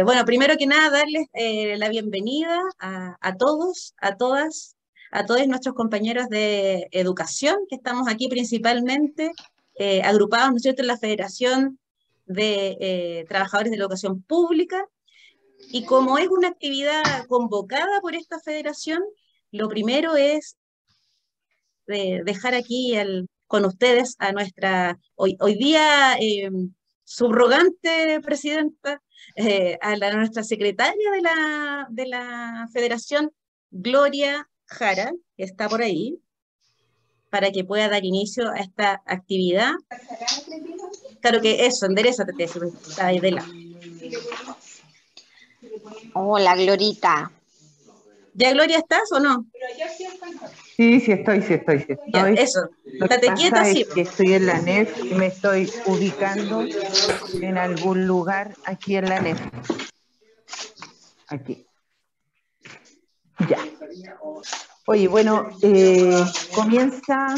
Bueno, primero que nada, darles la bienvenida a todos, a todas, a todos nuestros compañeros de educación, que estamos aquí principalmente agrupados, ¿no es cierto?, en la Federación de Trabajadores de la Educación Pública. Y como es una actividad convocada por esta federación, lo primero es dejar aquí con ustedes a hoy día subrogante presidenta, nuestra secretaria de la federación, Gloria Jara, que está por ahí, para que pueda dar inicio a esta actividad. Claro que eso, enderezate, te está ahí de lado. Hola, Glorita. ¿Ya, Gloria, estás o no? Sí, sí estoy. Ya, eso. Lo que Estate quieta, pasa sí. es que estoy en la NEF y me estoy ubicando en algún lugar aquí en la NEF. Aquí. Ya. Oye, bueno, comienza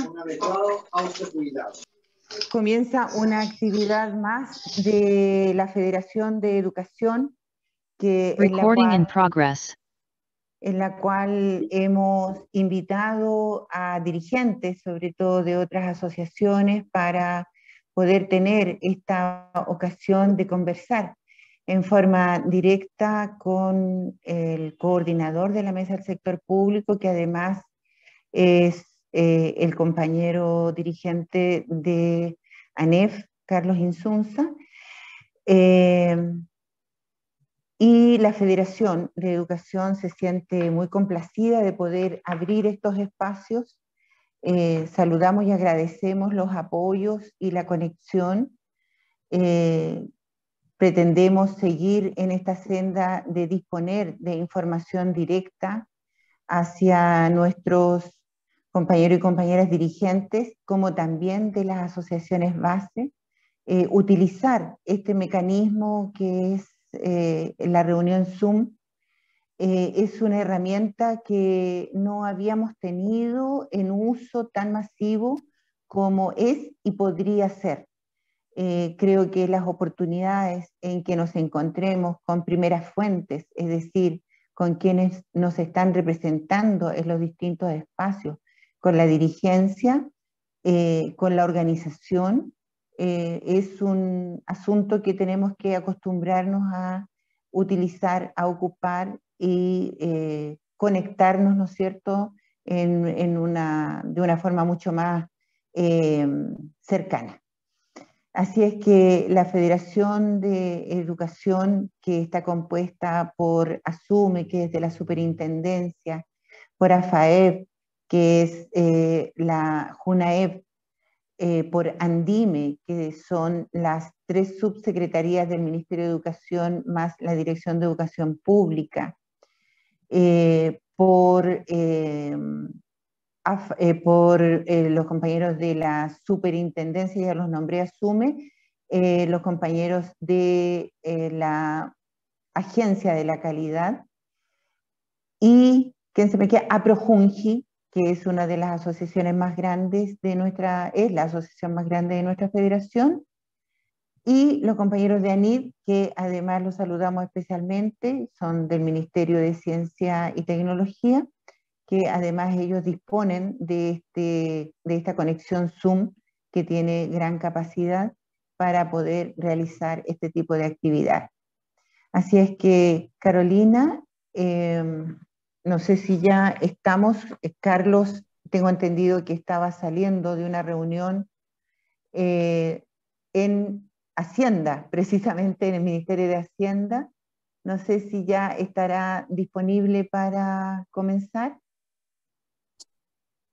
una actividad más de la Federación de Educación en la cual hemos invitado a dirigentes, sobre todo de otras asociaciones, para poder tener esta ocasión de conversar en forma directa con el coordinador de la Mesa del Sector Público, que además es el compañero dirigente de ANEF, Carlos Insunza. Y la Federación de Educación se siente muy complacida de poder abrir estos espacios. Saludamos y agradecemos los apoyos y la conexión. Pretendemos seguir en esta senda de disponer de información directa hacia nuestros compañeros y compañeras dirigentes, como también de las asociaciones base, utilizar este mecanismo que es la reunión Zoom. Es una herramienta que no habíamos tenido en uso tan masivo como es y podría ser. Creo que las oportunidades en que nos encontremos con primeras fuentes, es decir, con quienes nos están representando en los distintos espacios, con la dirigencia, con la organización, es un asunto que tenemos que acostumbrarnos a utilizar, a ocupar y conectarnos, ¿no es cierto?, de una forma mucho más cercana. Así es que la Federación de Educación, que está compuesta por ASUME, que es de la Superintendencia, por AFAEP, que es la JUNAEP, por ANDIME, que son las 3 subsecretarías del Ministerio de Educación más la Dirección de Educación Pública, por los compañeros de la Superintendencia, ya los nombré, ASUME, los compañeros de la Agencia de la Calidad, y ¿quién se me queda? APROJUNJI, que es una de las asociaciones más grandes es la asociación más grande de nuestra federación, y los compañeros de ANID, que además los saludamos especialmente, son del Ministerio de Ciencia y Tecnología, que además ellos disponen de esta conexión Zoom que tiene gran capacidad para poder realizar este tipo de actividad. Así es que, Carolina, no sé si ya estamos. Carlos, tengo entendido que estaba saliendo de una reunión en Hacienda, precisamente en el Ministerio de Hacienda. No sé si ya estará disponible para comenzar.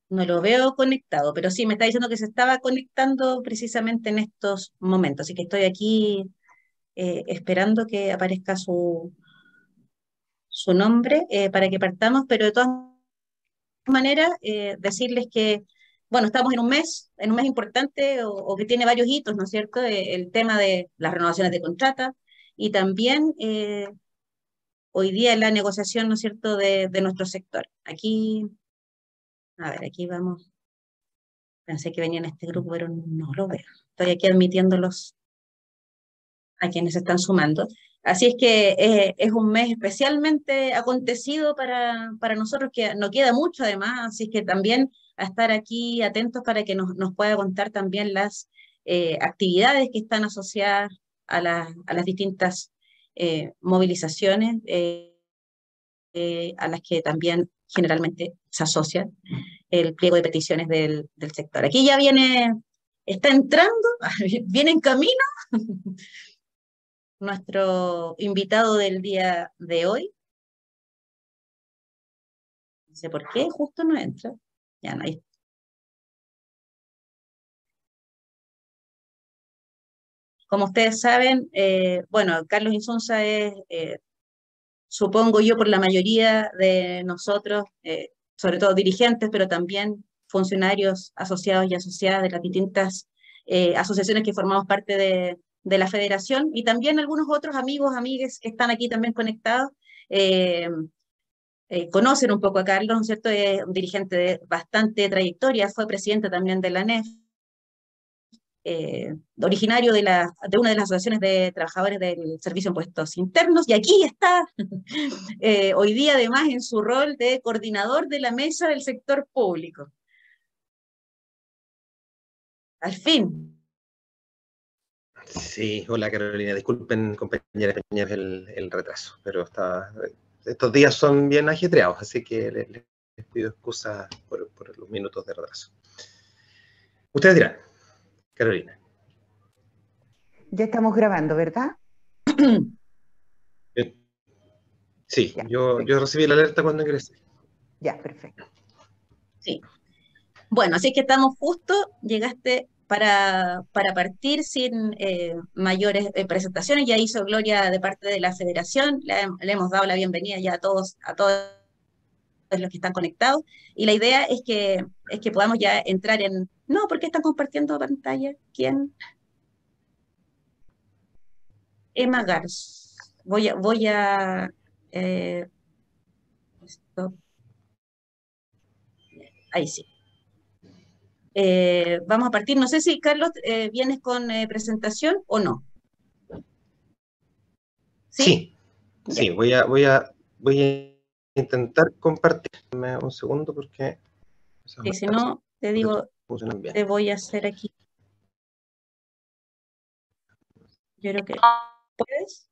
No lo veo conectado, pero sí, me está diciendo que se estaba conectando precisamente en estos momentos, así que estoy aquí esperando que aparezca su nombre para que partamos, pero de todas maneras decirles que, bueno, estamos en un mes importante o que tiene varios hitos, ¿no es cierto? El tema de las renovaciones de contrata y también hoy día la negociación, ¿no es cierto?, de nuestro sector. Aquí, a ver, aquí vamos. Pensé que venía en este grupo, pero no lo veo. Estoy aquí admitiéndolos a quienes se están sumando. Así es que es un mes especialmente acontecido para nosotros, que no queda mucho además, así es que también a estar aquí atentos para que nos pueda contar también las actividades que están asociadas a las distintas movilizaciones a las que también generalmente se asocia el pliego de peticiones del sector. Aquí ya está entrando, viene en camino nuestro invitado del día de hoy. No sé por qué, justo no entra. Ya no hay. Como ustedes saben, bueno, Carlos Insunza es, supongo yo, por la mayoría de nosotros, sobre todo dirigentes, pero también funcionarios asociados y asociadas de las distintas asociaciones que formamos parte de la federación, y también algunos otros amigos, amigues que están aquí también conectados, conocen un poco a Carlos, ¿no es cierto? Es un dirigente de bastante trayectoria, fue presidente también de la ANEF, originario de una de las asociaciones de trabajadores del Servicio de Impuestos Internos, y aquí está hoy día además en su rol de coordinador de la mesa del sector público. Al fin. Sí, hola Carolina, disculpen compañeras y compañeros el retraso, pero estos días son bien ajetreados, así que les pido excusas por los minutos de retraso. Ustedes dirán, Carolina. Ya estamos grabando, ¿verdad? Sí, Ya, yo recibí la alerta cuando ingresé. ya, perfecto. Sí. Bueno, así que estamos justo, llegaste para partir sin mayores presentaciones. Ya hizo Gloria de parte de la federación, le hemos dado la bienvenida ya a todos los que están conectados, y la idea es que podamos ya entrar en... No, ¿por qué están compartiendo pantalla? ¿Quién? Emma Gars. Voy a stop. Ahí sí. Vamos a partir. No sé si, Carlos, vienes con presentación o no. ¿Sí? Sí, voy a intentar compartir. Dame un segundo porque... Sí, si no, te digo, te voy a hacer aquí. Yo creo que... ¿Puedes?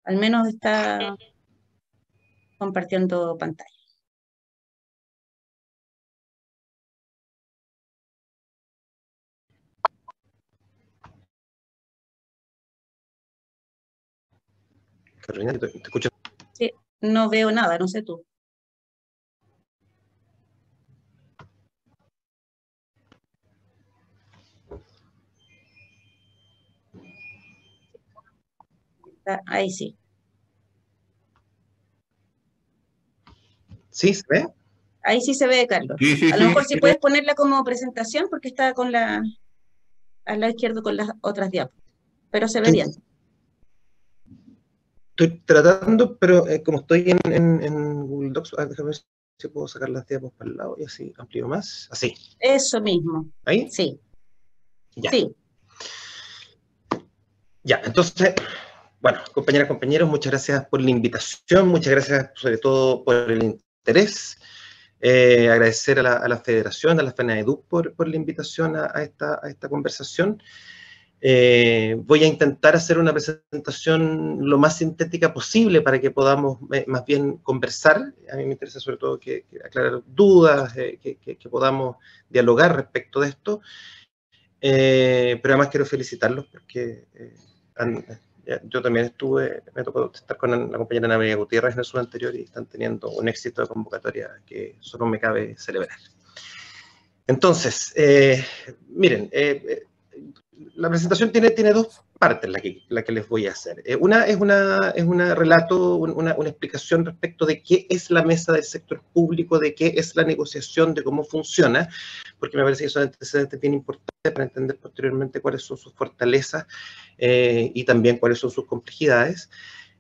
Al menos está compartiendo pantalla. Carolina, ¿te escucho? Sí, no veo nada, no sé tú. Ahí sí. ¿Sí? ¿Se ve? Ahí sí se ve, Carlos. Sí, A lo mejor sí. si puedes ponerla como presentación, porque está al lado izquierdo con las otras diapositivas. Pero se ve bien. Estoy tratando, pero como estoy en Google Docs, déjame ver si puedo sacar las diapositivas para el lado y así amplío más. Así. Eso mismo. ¿Ahí? Sí. Ya. Sí. Ya, entonces, bueno, compañeras, compañeros, muchas gracias por la invitación, muchas gracias sobre todo por el interés. Agradecer a la Federación, a la FENAEDUC por la invitación a esta conversación. Voy a intentar hacer una presentación lo más sintética posible para que podamos más bien conversar. A mí me interesa sobre todo que aclarar dudas, que podamos dialogar respecto de esto. Pero además quiero felicitarlos porque yo también me tocó estar con la compañera Ana María Gutiérrez en el sur anterior y están teniendo un éxito de convocatoria que solo me cabe celebrar. Entonces, miren, la presentación tiene dos partes la que les voy a hacer. Una es un relato, una explicación respecto de qué es la mesa del sector público, de qué es la negociación, de cómo funciona, porque me parece que son antecedentes bien importantes para entender posteriormente cuáles son sus fortalezas y también cuáles son sus complejidades.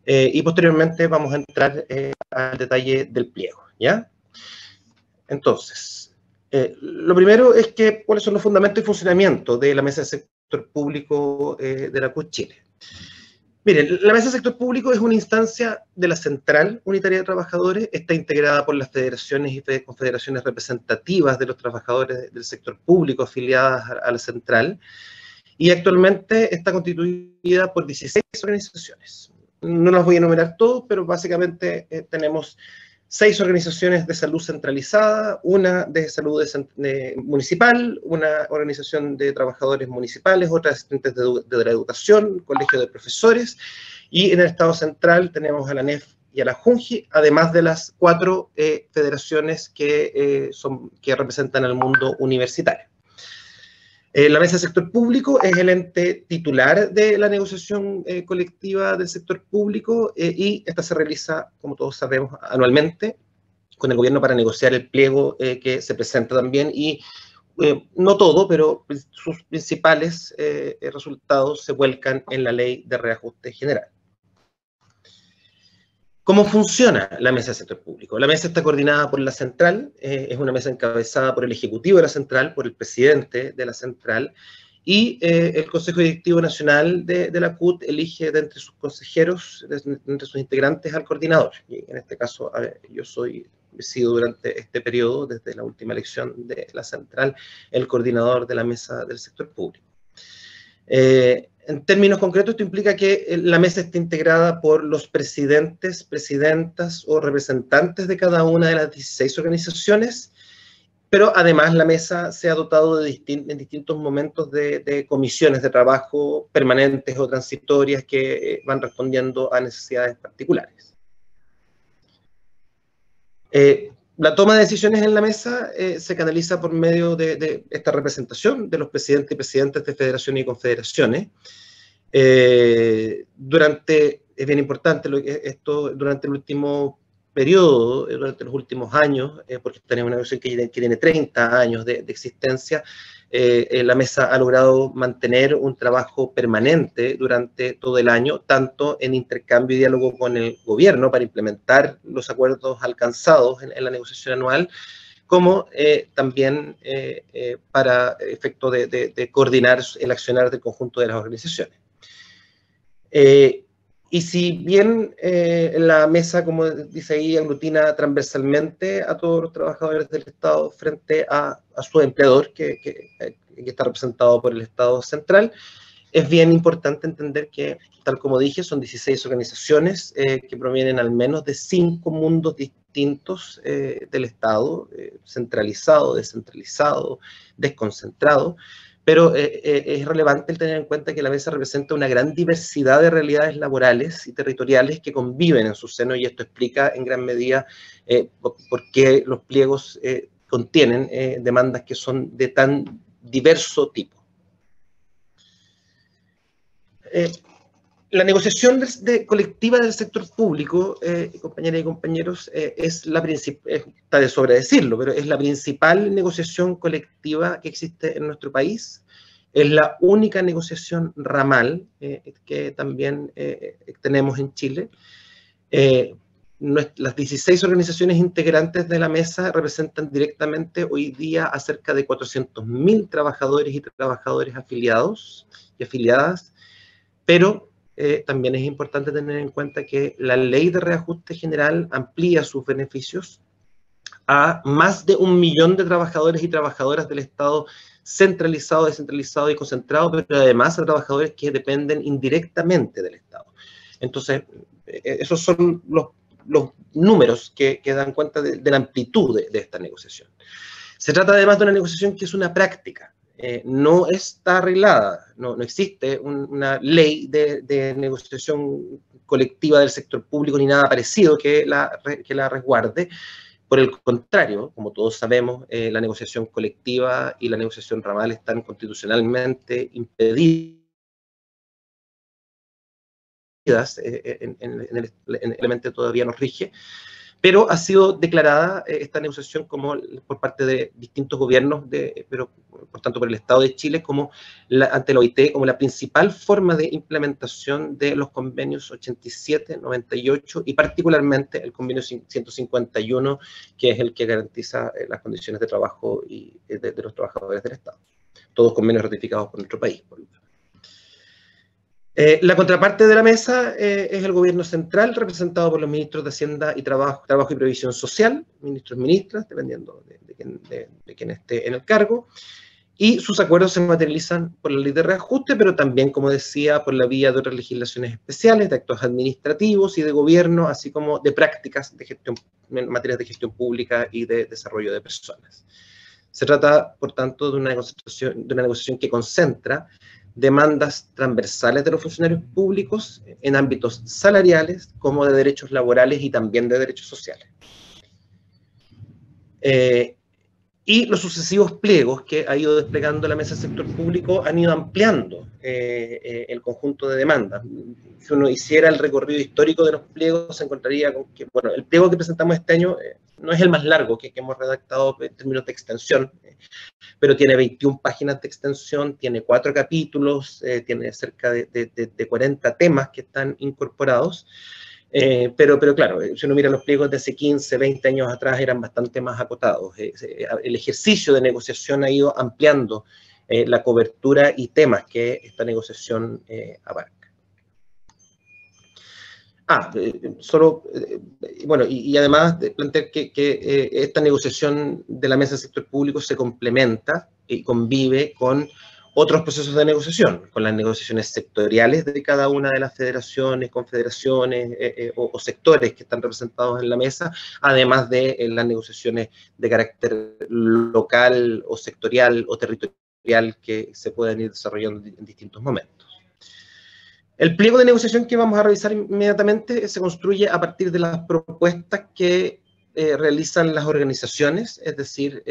Y posteriormente vamos a entrar al detalle del pliego, ¿ya? Entonces, Lo primero es que cuáles son los fundamentos y funcionamiento de la Mesa del Sector Público de la CUT Chile. Miren, la Mesa del Sector Público es una instancia de la Central Unitaria de Trabajadores, está integrada por las federaciones y confederaciones representativas de los trabajadores del sector público afiliadas a la Central, y actualmente está constituida por 16 organizaciones. No las voy a enumerar todas, pero básicamente tenemos 6 organizaciones de salud centralizada, una de salud municipal, una organización de trabajadores municipales, otra asistentes de la educación, colegio de profesores, y en el Estado Central tenemos a la ANEF y a la JUNJI, además de las 4 federaciones que representan al mundo universitario. La Mesa del Sector Público es el ente titular de la negociación colectiva del sector público y esta se realiza, como todos sabemos, anualmente con el gobierno para negociar el pliego que se presenta también y no todo, pero sus principales resultados se vuelcan en la Ley de Reajuste General. ¿Cómo funciona la Mesa del Sector Público? La mesa está coordinada por la Central, es una mesa encabezada por el Ejecutivo de la Central, por el presidente de la Central, y el Consejo Directivo Nacional de la CUT elige de entre sus consejeros, de entre sus integrantes, al coordinador. Y en este caso, yo he sido durante este periodo, desde la última elección de la Central, el coordinador de la Mesa del Sector Público. En términos concretos, esto implica que la mesa esté integrada por los presidentes, presidentas o representantes de cada una de las 16 organizaciones, pero además la mesa se ha dotado en distintos momentos de comisiones de trabajo permanentes o transitorias que van respondiendo a necesidades particulares. La toma de decisiones en la mesa se canaliza por medio de esta representación de los presidentes y presidentes de federaciones y confederaciones. Es bien importante esto durante el último periodo, durante los últimos años, porque tenemos una negociación que tiene 30 años de existencia. La mesa ha logrado mantener un trabajo permanente durante todo el año, tanto en intercambio y diálogo con el gobierno para implementar los acuerdos alcanzados en la negociación anual, como también para efecto de coordinar el accionar del conjunto de las organizaciones. Y si bien la mesa, como dice ahí, aglutina transversalmente a todos los trabajadores del Estado frente a su empleador, que está representado por el Estado Central, es bien importante entender que, tal como dije, son 16 organizaciones que provienen al menos de 5 mundos distintos del Estado, centralizado, descentralizado, desconcentrado. Pero es relevante el tener en cuenta que la mesa representa una gran diversidad de realidades laborales y territoriales que conviven en su seno, y esto explica en gran medida por qué los pliegos contienen demandas que son de tan diverso tipo. La negociación colectiva del sector público, compañeras y compañeros, es la principal, está de sobra decirlo, pero es la principal negociación colectiva que existe en nuestro país. Es la única negociación ramal que también tenemos en Chile. Las 16 organizaciones integrantes de la mesa representan directamente hoy día a cerca de 400.000 trabajadores y trabajadores afiliados y afiliadas, pero también es importante tener en cuenta que la Ley de Reajuste General amplía sus beneficios a más de 1 millón de trabajadores y trabajadoras del Estado centralizado, descentralizado y concentrado, pero además a trabajadores que dependen indirectamente del Estado. Entonces, esos son los números que dan cuenta de la amplitud de esta negociación. Se trata además de una negociación que es una práctica. No está arreglada, no existe una ley de negociación colectiva del sector público ni nada parecido que la resguarde. Por el contrario, como todos sabemos, la negociación colectiva y la negociación ramal están constitucionalmente impedidas en el elemento todavía nos rige, pero ha sido declarada esta negociación como por parte de distintos gobiernos, pero por tanto por el Estado de Chile, como ante la OIT, como la principal forma de implementación de los convenios 87, 98 y particularmente el convenio 151, que es el que garantiza las condiciones de trabajo de los trabajadores del Estado. Todos convenios ratificados por nuestro país. La contraparte de la mesa es el gobierno central, representado por los ministros de Hacienda y Trabajo y Previsión Social, ministros y ministras, dependiendo de quién esté en el cargo, y sus acuerdos se materializan por la ley de reajuste, pero también, como decía, por la vía de otras legislaciones especiales, de actos administrativos y de gobierno, así como de prácticas de gestión, en materias de gestión pública y de desarrollo de personas. Se trata, por tanto, de una negociación que concentra demandas transversales de los funcionarios públicos en ámbitos salariales como de derechos laborales y también de derechos sociales. Y los sucesivos pliegos que ha ido desplegando la mesa del sector público han ido ampliando el conjunto de demandas. Si uno hiciera el recorrido histórico de los pliegos, se encontraría con que, bueno, el pliego que presentamos este año no es el más largo que hemos redactado en términos de extensión, pero tiene 21 páginas de extensión, tiene 4 capítulos, tiene cerca de 40 temas que están incorporados. Pero claro, si uno mira los pliegos de hace 15, 20 años atrás eran bastante más acotados. El ejercicio de negociación ha ido ampliando la cobertura y temas que esta negociación abarca. Bueno, y además de plantear que esta negociación de la mesa del sector público se complementa y convive con otros procesos de negociación, con las negociaciones sectoriales de cada una de las federaciones, confederaciones o sectores que están representados en la mesa, además de las negociaciones de carácter local o sectorial o territorial que se pueden ir desarrollando en distintos momentos. El pliego de negociación que vamos a revisar inmediatamente se construye a partir de las propuestas que realizan las organizaciones, es decir,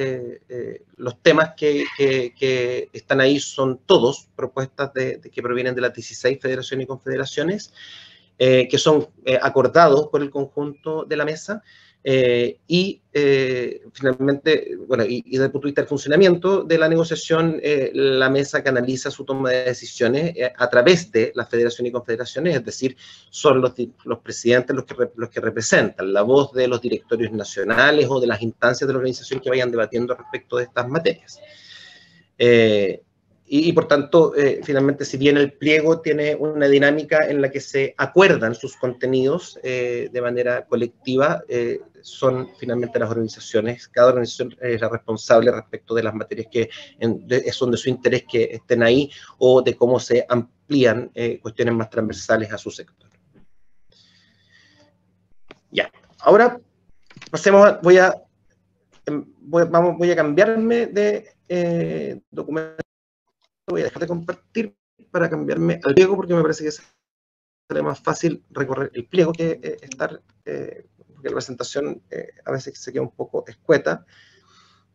los temas que están ahí son todos propuestas que provienen de las 16 federaciones y confederaciones, que son acordados por el conjunto de la mesa, finalmente, bueno, y desde el punto de vista del funcionamiento de la negociación, la mesa canaliza su toma de decisiones a través de las federaciones y confederaciones, es decir, son los presidentes los que representan la voz de los directorios nacionales o de las instancias de la organización que vayan debatiendo respecto de estas materias. Por tanto, finalmente, si bien el pliego tiene una dinámica en la que se acuerdan sus contenidos de manera colectiva, son finalmente las organizaciones, cada organización es la responsable respecto de las materias que son de su interés que estén ahí o de cómo se amplían cuestiones más transversales a su sector. Ya, ahora pasemos voy a cambiarme de documento. Voy a dejar de compartir para cambiarme al pliego porque me parece que sale más fácil recorrer el pliego que estar, porque la presentación a veces se queda un poco escueta.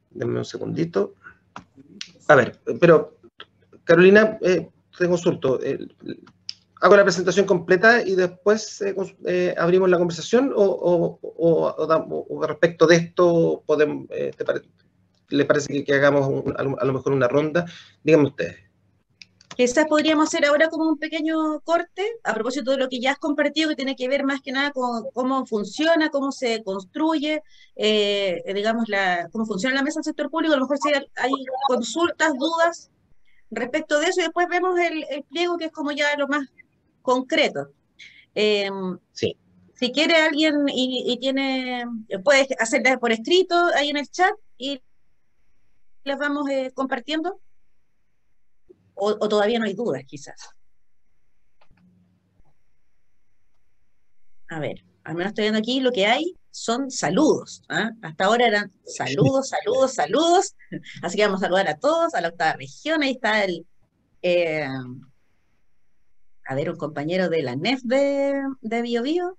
Denme un segundito. A ver, pero Carolina, te consulto. ¿Hago la presentación completa y después abrimos la conversación o respecto de esto podemos, ¿le parece que hagamos a lo mejor una ronda? Díganme ustedes. Quizás podríamos hacer ahora como un pequeño corte a propósito de lo que ya has compartido, que tiene que ver más que nada con cómo funciona, cómo se construye, digamos, cómo funciona la mesa del sector público. A lo mejor si hay consultas, dudas respecto de eso, y después vemos el pliego, que es como ya lo más concreto. Sí. Si quiere alguien y puede hacerla por escrito ahí en el chat y las vamos compartiendo. O todavía no hay dudas, quizás. A ver, al menos estoy viendo aquí, lo que hay son saludos. Hasta ahora eran saludos, saludos, saludos. Así que vamos a saludar a todos, a la octava región. Ahí está un compañero de la NEF de Bio Bio,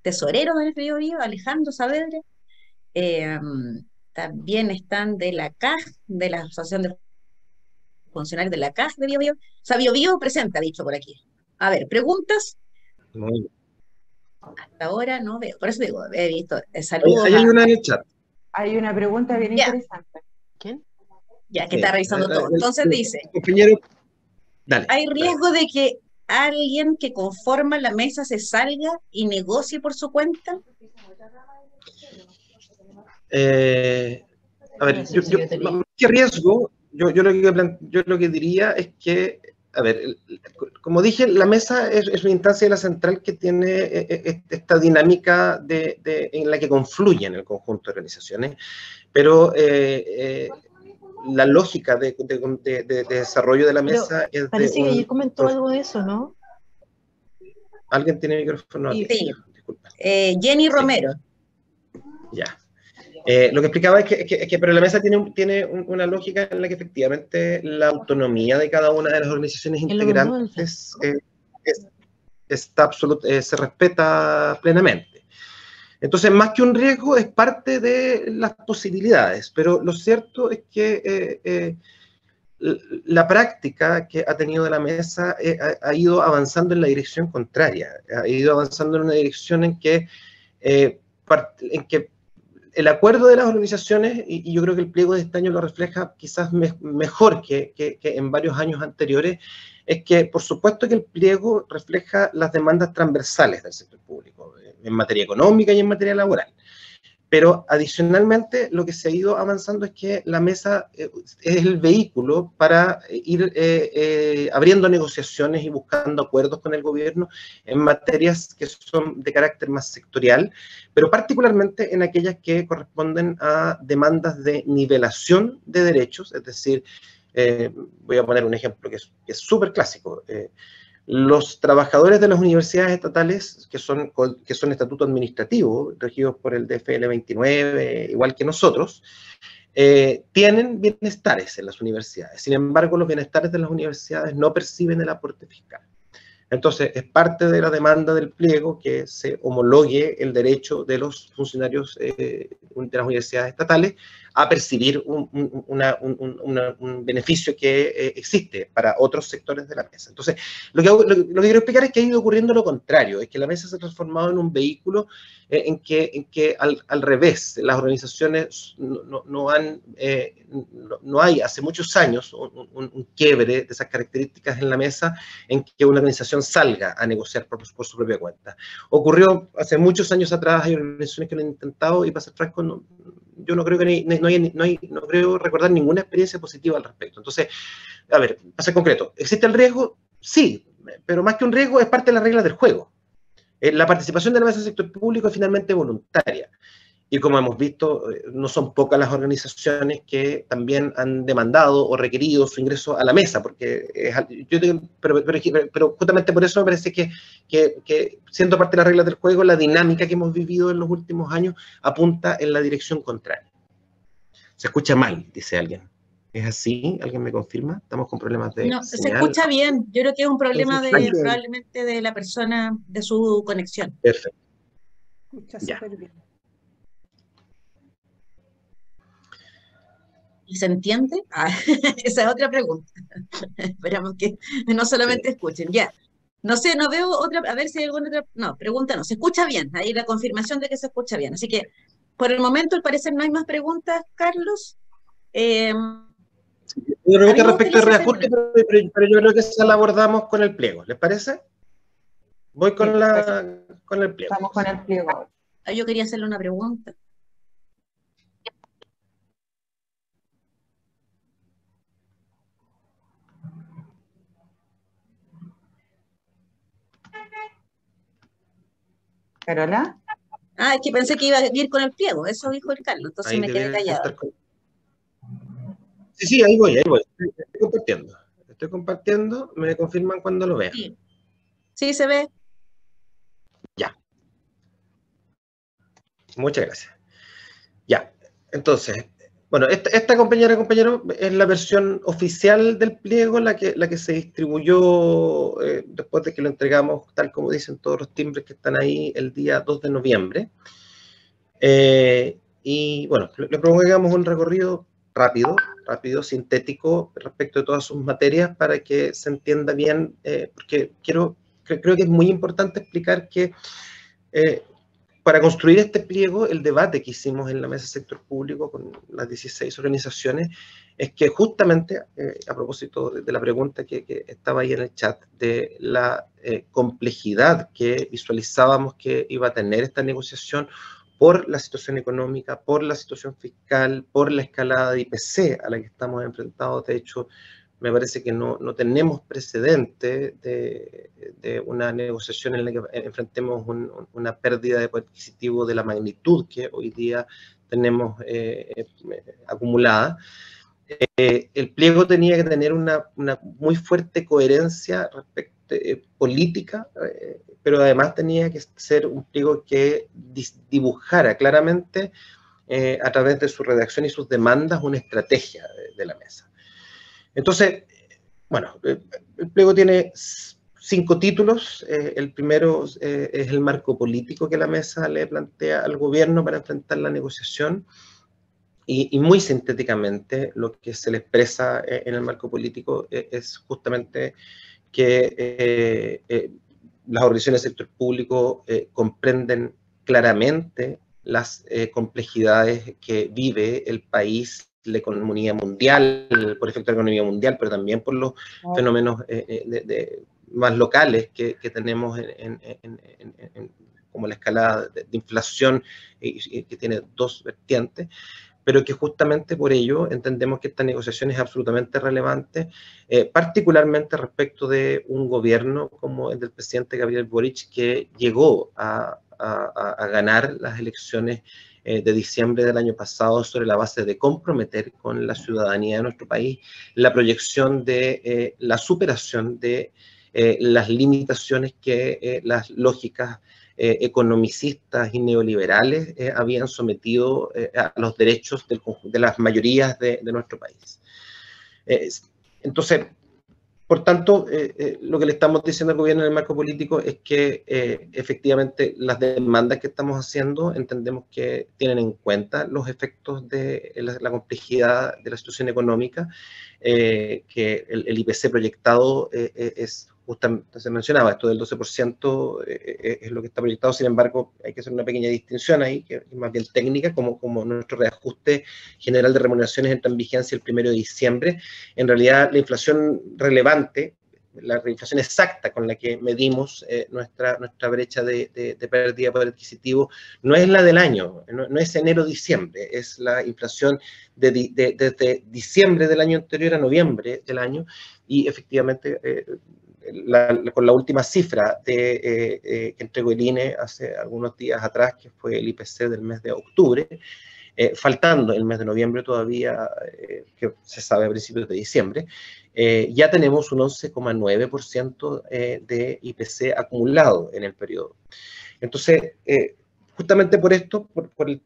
tesorero de la NEF de Bio Bio, Alejandro Saavedra. También están de la CAG, de la Asociación de Funcionarios de la CAG de Bio Bio. O sea, Bio Bio presente, ha dicho por aquí. A ver, ¿preguntas? Muy bien. Hasta ahora no veo, por eso digo, he visto saludos. Hay una en el chat. Hay una pregunta bien interesante. ¿Quién? Ya, que está revisando todo. Entonces dice, compañero, dale. ¿hay riesgo de que alguien que conforma la mesa se salga y negocie por su cuenta? A ver, más que riesgo, yo lo que diría es que, a ver, como dije, la mesa es una instancia de la central que tiene esta dinámica en la que confluyen el conjunto de organizaciones, pero la lógica de desarrollo de la mesa es de parece que ayer comentó algo de eso, ¿no? ¿Alguien tiene micrófono? Sí. Disculpa. Jenny Romero. Ya. Lo que explicaba es que pero la mesa tiene una lógica en la que efectivamente la autonomía de cada una de las organizaciones integrantes se respeta plenamente. Entonces, más que un riesgo, es parte de las posibilidades, pero lo cierto es que la práctica que ha tenido la mesa ha ido avanzando en la dirección contraria, ha ido avanzando en una dirección en que el acuerdo de las organizaciones, y yo creo que el pliego de este año lo refleja quizás mejor que en varios años anteriores, es que por supuesto que el pliego refleja las demandas transversales del sector público, en materia económica y en materia laboral. Pero adicionalmente lo que se ha ido avanzando es que la mesa es el vehículo para ir abriendo negociaciones y buscando acuerdos con el gobierno en materias que son de carácter más sectorial, pero particularmente en aquellas que corresponden a demandas de nivelación de derechos, es decir, voy a poner un ejemplo que es súper clásico. Los trabajadores de las universidades estatales, que son estatuto administrativo, regidos por el DFL 29, igual que nosotros, tienen bienestares en las universidades. Sin embargo, los bienestares de las universidades no perciben el aporte fiscal. Entonces, es parte de la demanda del pliego que se homologue el derecho de los funcionarios de las universidades estatales a percibir un beneficio que existe para otros sectores de la mesa. Entonces, lo que quiero explicar es que ha ido ocurriendo lo contrario, es que la mesa se ha transformado en un vehículo en que al revés, las organizaciones no hay hace muchos años un quiebre de esas características en la mesa en que una organización salga a negociar por su propia cuenta. Ocurrió hace muchos años atrás, hay organizaciones que lo han intentado y, para ser franco, yo no creo que no creo recordar ninguna experiencia positiva al respecto. Entonces, a ver, para ser concreto, ¿existe el riesgo? Sí, pero más que un riesgo es parte de las reglas del juego. La participación de la mesa del sector público es finalmente voluntaria. Y como hemos visto, no son pocas las organizaciones que también han demandado o requerido su ingreso a la mesa, porque pero justamente por eso me parece que siendo parte de las reglas del juego, la dinámica que hemos vivido en los últimos años apunta en la dirección contraria. Se escucha mal, dice alguien. ¿Es así? ¿Alguien me confirma? ¿Estamos con problemas de No, señal? se escucha bien. Yo creo que es un problema probablemente de la persona, de su conexión. Perfecto. Escucha súper bien. ¿Y se entiende? Esa es otra pregunta. Esperamos que no solamente escuchen. Ya. No sé, no veo otra, a ver si hay alguna otra. No, pregunta no. Se escucha bien. Ahí la confirmación de que se escucha bien. Así que, por el momento, al parecer no hay más preguntas, Carlos. Yo creo que respecto al reajuste, pero yo creo que esa la abordamos con el pliego. ¿Les parece? Voy con el pliego. Estamos con el pliego. Yo quería hacerle una pregunta. ¿Carola? Es que pensé que iba a ir con el pliego, eso dijo el Carlos, entonces Ahí me quedé callada. Sí, ahí voy. Estoy compartiendo, me confirman cuando lo vean. Sí, se ve. Ya. Muchas gracias. Ya, entonces, bueno, esta compañero, es la versión oficial del pliego, la que se distribuyó después de que lo entregamos, tal como dicen todos los timbres que están ahí, el día 2 de noviembre. Y bueno, le propongo que hagamos un recorrido rápido, sintético, respecto de todas sus materias para que se entienda bien, porque creo que es muy importante explicar que para construir este pliego, el debate que hicimos en la mesa sector público con las 16 organizaciones es que justamente, a propósito de la pregunta que estaba ahí en el chat, de la complejidad que visualizábamos que iba a tener esta negociación por la situación económica, por la situación fiscal, por la escalada de IPC a la que estamos enfrentados. De hecho, me parece que no tenemos precedente de una negociación en la que enfrentemos una pérdida de poder adquisitivo de la magnitud que hoy día tenemos acumulada. El pliego tenía que tener una muy fuerte coherencia respecto, política, pero además tenía que ser un pliego que dibujara claramente a través de su redacción y sus demandas una estrategia de la mesa. Entonces, bueno, el pliego tiene 5 títulos. El primero es el marco político que la mesa le plantea al gobierno para enfrentar la negociación. Y muy sintéticamente, lo que se le expresa en el marco político es justamente que las organizaciones del sector público comprenden claramente las complejidades que vive el país, la economía mundial, por efecto de la economía mundial, pero también por los fenómenos más locales que tenemos como la escalada de inflación, que tiene 2 vertientes, pero que justamente por ello entendemos que esta negociación es absolutamente relevante, particularmente respecto de un gobierno como el del presidente Gabriel Boric, que llegó a ganar las elecciones de diciembre del año pasado sobre la base de comprometer con la ciudadanía de nuestro país la proyección de la superación de las limitaciones que las lógicas economicistas y neoliberales habían sometido a los derechos de las mayorías de nuestro país. Entonces, por tanto, lo que le estamos diciendo al gobierno en el marco político es que efectivamente las demandas que estamos haciendo entendemos que tienen en cuenta los efectos de la complejidad de la situación económica, que el IPC proyectado es justamente, se mencionaba, esto del 12% es lo que está proyectado. Sin embargo, hay que hacer una pequeña distinción ahí, que es más bien técnica, como nuestro reajuste general de remuneraciones entra en vigencia el 1 de diciembre. En realidad, la inflación relevante, la inflación exacta con la que medimos nuestra brecha de pérdida de poder adquisitivo, no es la del año, no es enero-diciembre, es la inflación desde diciembre del año anterior a noviembre del año, y efectivamente con la última cifra que entregó el INE hace algunos días atrás, que fue el IPC del mes de octubre, faltando el mes de noviembre todavía, que se sabe a principios de diciembre, ya tenemos un 11,9% de IPC acumulado en el periodo. Entonces, justamente por esto,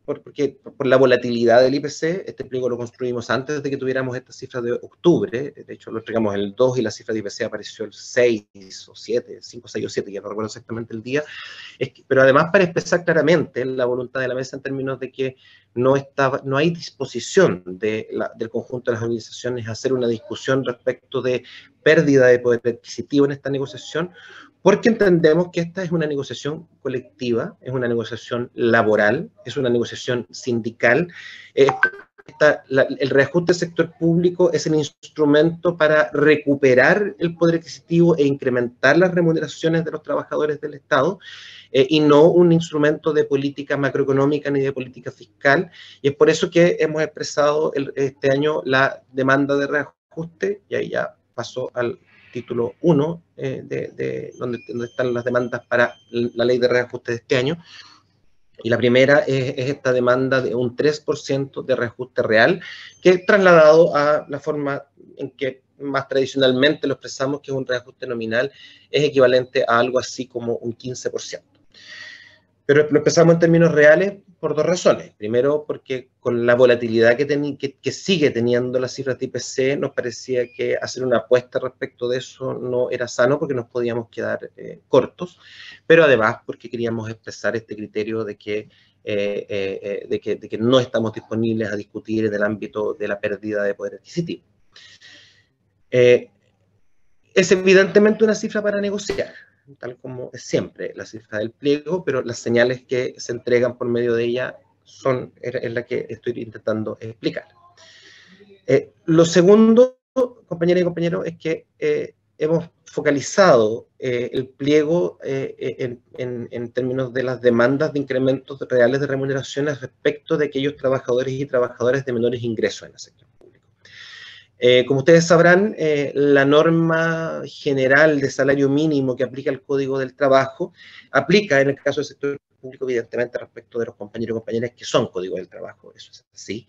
porque por la volatilidad del IPC, este pliego lo construimos antes de que tuviéramos esta cifra de octubre. De hecho lo entregamos el 2 y la cifra de IPC apareció el 6 o 7, 5, 6 o 7, ya no recuerdo exactamente el día. Pero además, para expresar claramente la voluntad de la mesa en términos de que no hay disposición del conjunto de las organizaciones a hacer una discusión respecto de pérdida de poder adquisitivo en esta negociación, porque entendemos que esta es una negociación colectiva, es una negociación laboral, es una negociación sindical. El reajuste del sector público es el instrumento para recuperar el poder adquisitivo e incrementar las remuneraciones de los trabajadores del Estado, y no un instrumento de política macroeconómica ni de política fiscal. Y es por eso que hemos expresado este año la demanda de reajuste, y ahí ya pasó al título 1, donde están las demandas para la ley de reajuste de este año. Y la primera es esta demanda de un 3% de reajuste real, que es trasladado a la forma en que más tradicionalmente lo expresamos, que es un reajuste nominal, es equivalente a algo así como un 15%. Pero lo empezamos en términos reales por 2 razones. Primero, porque con la volatilidad que sigue teniendo las cifras de IPC, nos parecía que hacer una apuesta respecto de eso no era sano, porque nos podíamos quedar cortos. Pero además, porque queríamos expresar este criterio de que no estamos disponibles a discutir en el ámbito de la pérdida de poder adquisitivo. Es evidentemente una cifra para negociar. tal como es siempre la cifra del pliego, pero las señales que se entregan por medio de ella es la que estoy intentando explicar. Lo segundo, compañeras y compañeros, es que hemos focalizado el pliego en términos de las demandas de incrementos reales de remuneraciones respecto de aquellos trabajadores y trabajadoras de menores ingresos en el sector público. Como ustedes sabrán, la norma general de salario mínimo que aplica el Código del Trabajo aplica en el caso del sector público, evidentemente, respecto de los compañeros y compañeras que son Código del Trabajo, eso es así.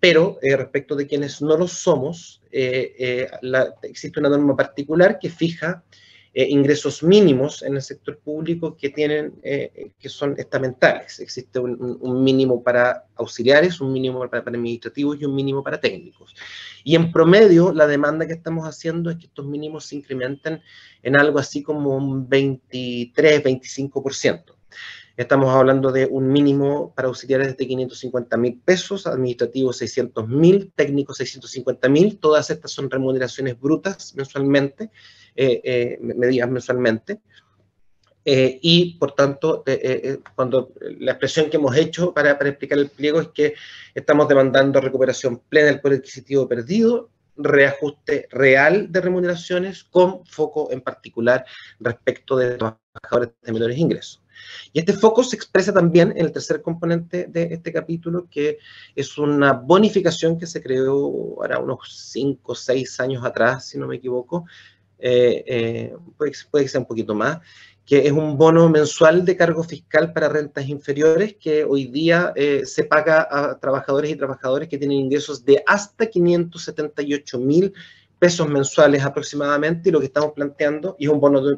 Pero respecto de quienes no lo somos, existe una norma particular que fija ingresos mínimos en el sector público que son estamentales. Existe un mínimo para auxiliares, un mínimo para administrativos y un mínimo para técnicos. Y en promedio, la demanda que estamos haciendo es que estos mínimos se incrementen en algo así como un 23-25%. Estamos hablando de un mínimo para auxiliares de 550.000 pesos, administrativos 600.000, técnicos 650.000. Todas estas son remuneraciones brutas mensualmente, medidas mensualmente. Y, por tanto, cuando la expresión que hemos hecho para explicar el pliego es que estamos demandando recuperación plena del poder adquisitivo perdido, reajuste real de remuneraciones con foco en particular respecto de trabajadores de menores ingresos. Y este foco se expresa también en el tercer componente de este capítulo, que es una bonificación que se creó ahora unos 5 o 6 años atrás, si no me equivoco, puede que sea un poquito más, que es un bono mensual de cargo fiscal para rentas inferiores que hoy día se paga a trabajadores y trabajadoras que tienen ingresos de hasta 578.000 pesos mensuales aproximadamente, y lo que estamos planteando, y es un bono de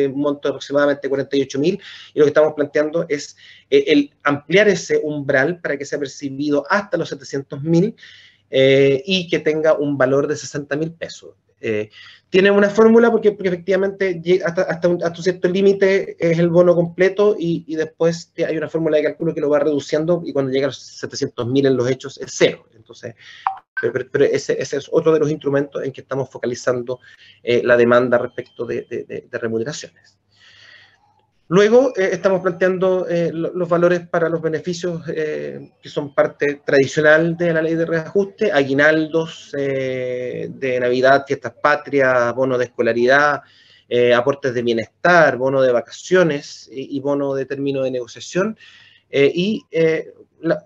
un monto de aproximadamente 48.000, y lo que estamos planteando es el ampliar ese umbral para que sea percibido hasta los 700.000 y que tenga un valor de 60.000 pesos. Tiene una fórmula porque efectivamente hasta un cierto límite es el bono completo y después hay una fórmula de cálculo que lo va reduciendo y cuando llega a los 700.000 en los hechos es cero. Entonces, pero ese es otro de los instrumentos en que estamos focalizando la demanda respecto de remuneraciones. Luego estamos planteando los valores para los beneficios que son parte tradicional de la ley de reajuste: aguinaldos de Navidad, fiestas patrias, bono de escolaridad, aportes de bienestar, bono de vacaciones y bono de término de negociación.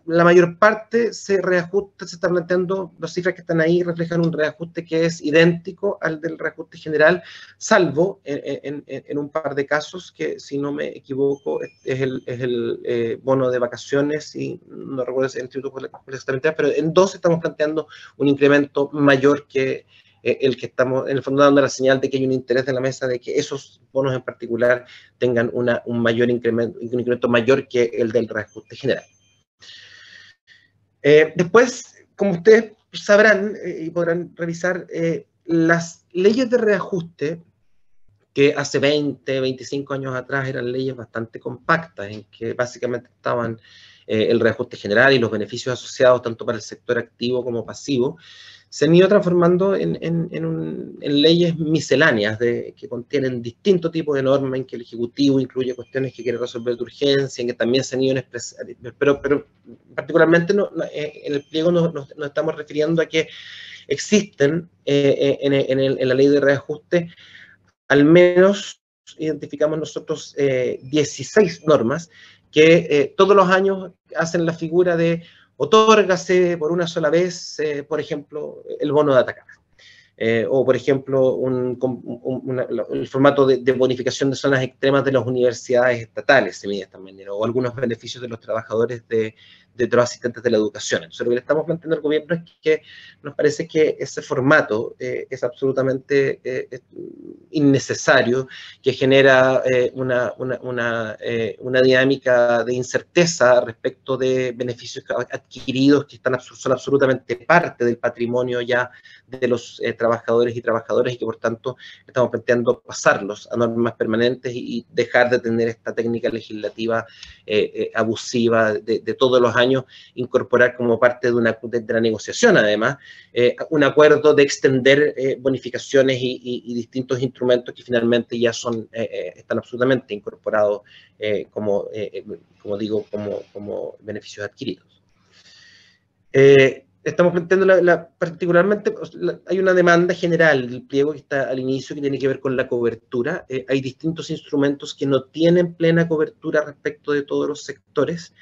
La mayor parte se reajusta, se está planteando, las cifras que están ahí reflejan un reajuste que es idéntico al del reajuste general, salvo en un par de casos que, si no me equivoco, es el bono de vacaciones, y no recuerdo el instituto exactamente, pero en dos estamos planteando un incremento mayor que el que estamos, en el fondo, dando la señal de que hay un interés de la mesa de que esos bonos en particular tengan un incremento mayor que el del reajuste general. Después, como ustedes sabrán y podrán revisar, las leyes de reajuste, que hace 20, 25 años atrás eran leyes bastante compactas, en que básicamente estaban el reajuste general y los beneficios asociados tanto para el sector activo como pasivo, se han ido transformando en leyes misceláneas que contienen distintos tipos de normas, en que el Ejecutivo incluye cuestiones que quiere resolver de urgencia, en que también se han ido pero particularmente en el pliego nos estamos refiriendo a que existen en la ley de reajuste, al menos identificamos nosotros 16 normas que todos los años hacen la figura de otórgase por una sola vez, por ejemplo, el bono de Atacama. O, por ejemplo, el formato de bonificación de zonas extremas de las universidades estatales, se mide de esta manera, o algunos beneficios de los trabajadores de los asistentes de la educación. Entonces, lo que le estamos planteando al gobierno es que nos parece que ese formato es absolutamente innecesario, que genera una dinámica de incerteza respecto de beneficios adquiridos que son absolutamente parte del patrimonio ya de los trabajadores y trabajadoras, y que por tanto estamos planteando pasarlos a normas permanentes y dejar de tener esta técnica legislativa abusiva de todos los años años incorporar como parte de la negociación, además, un acuerdo de extender bonificaciones y distintos instrumentos que finalmente ya están absolutamente incorporados como beneficios adquiridos. Estamos planteando particularmente, hay una demanda general del pliego que está al inicio que tiene que ver con la cobertura. Hay distintos instrumentos que no tienen plena cobertura respecto de todos los sectores.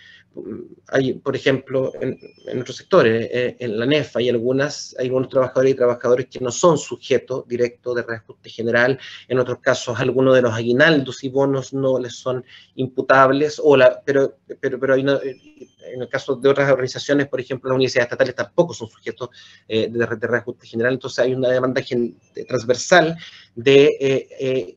Hay, por ejemplo, en otros sectores, en la NEF, hay algunos trabajadores y trabajadoras que no son sujetos directos de reajuste general. En otros casos, algunos de los aguinaldos y bonos no les son imputables, pero en el caso de otras organizaciones, por ejemplo, las universidades estatales tampoco son sujetos de reajuste general. Entonces hay una demanda transversal de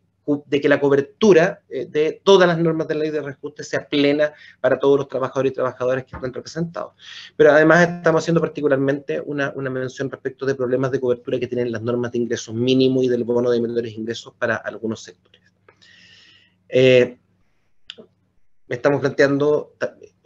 que la cobertura de todas las normas de la ley de reajuste sea plena para todos los trabajadores y trabajadoras que están representados. Pero además estamos haciendo particularmente una mención respecto de problemas de cobertura que tienen las normas de ingresos mínimos y del bono de menores ingresos para algunos sectores. Estamos planteando...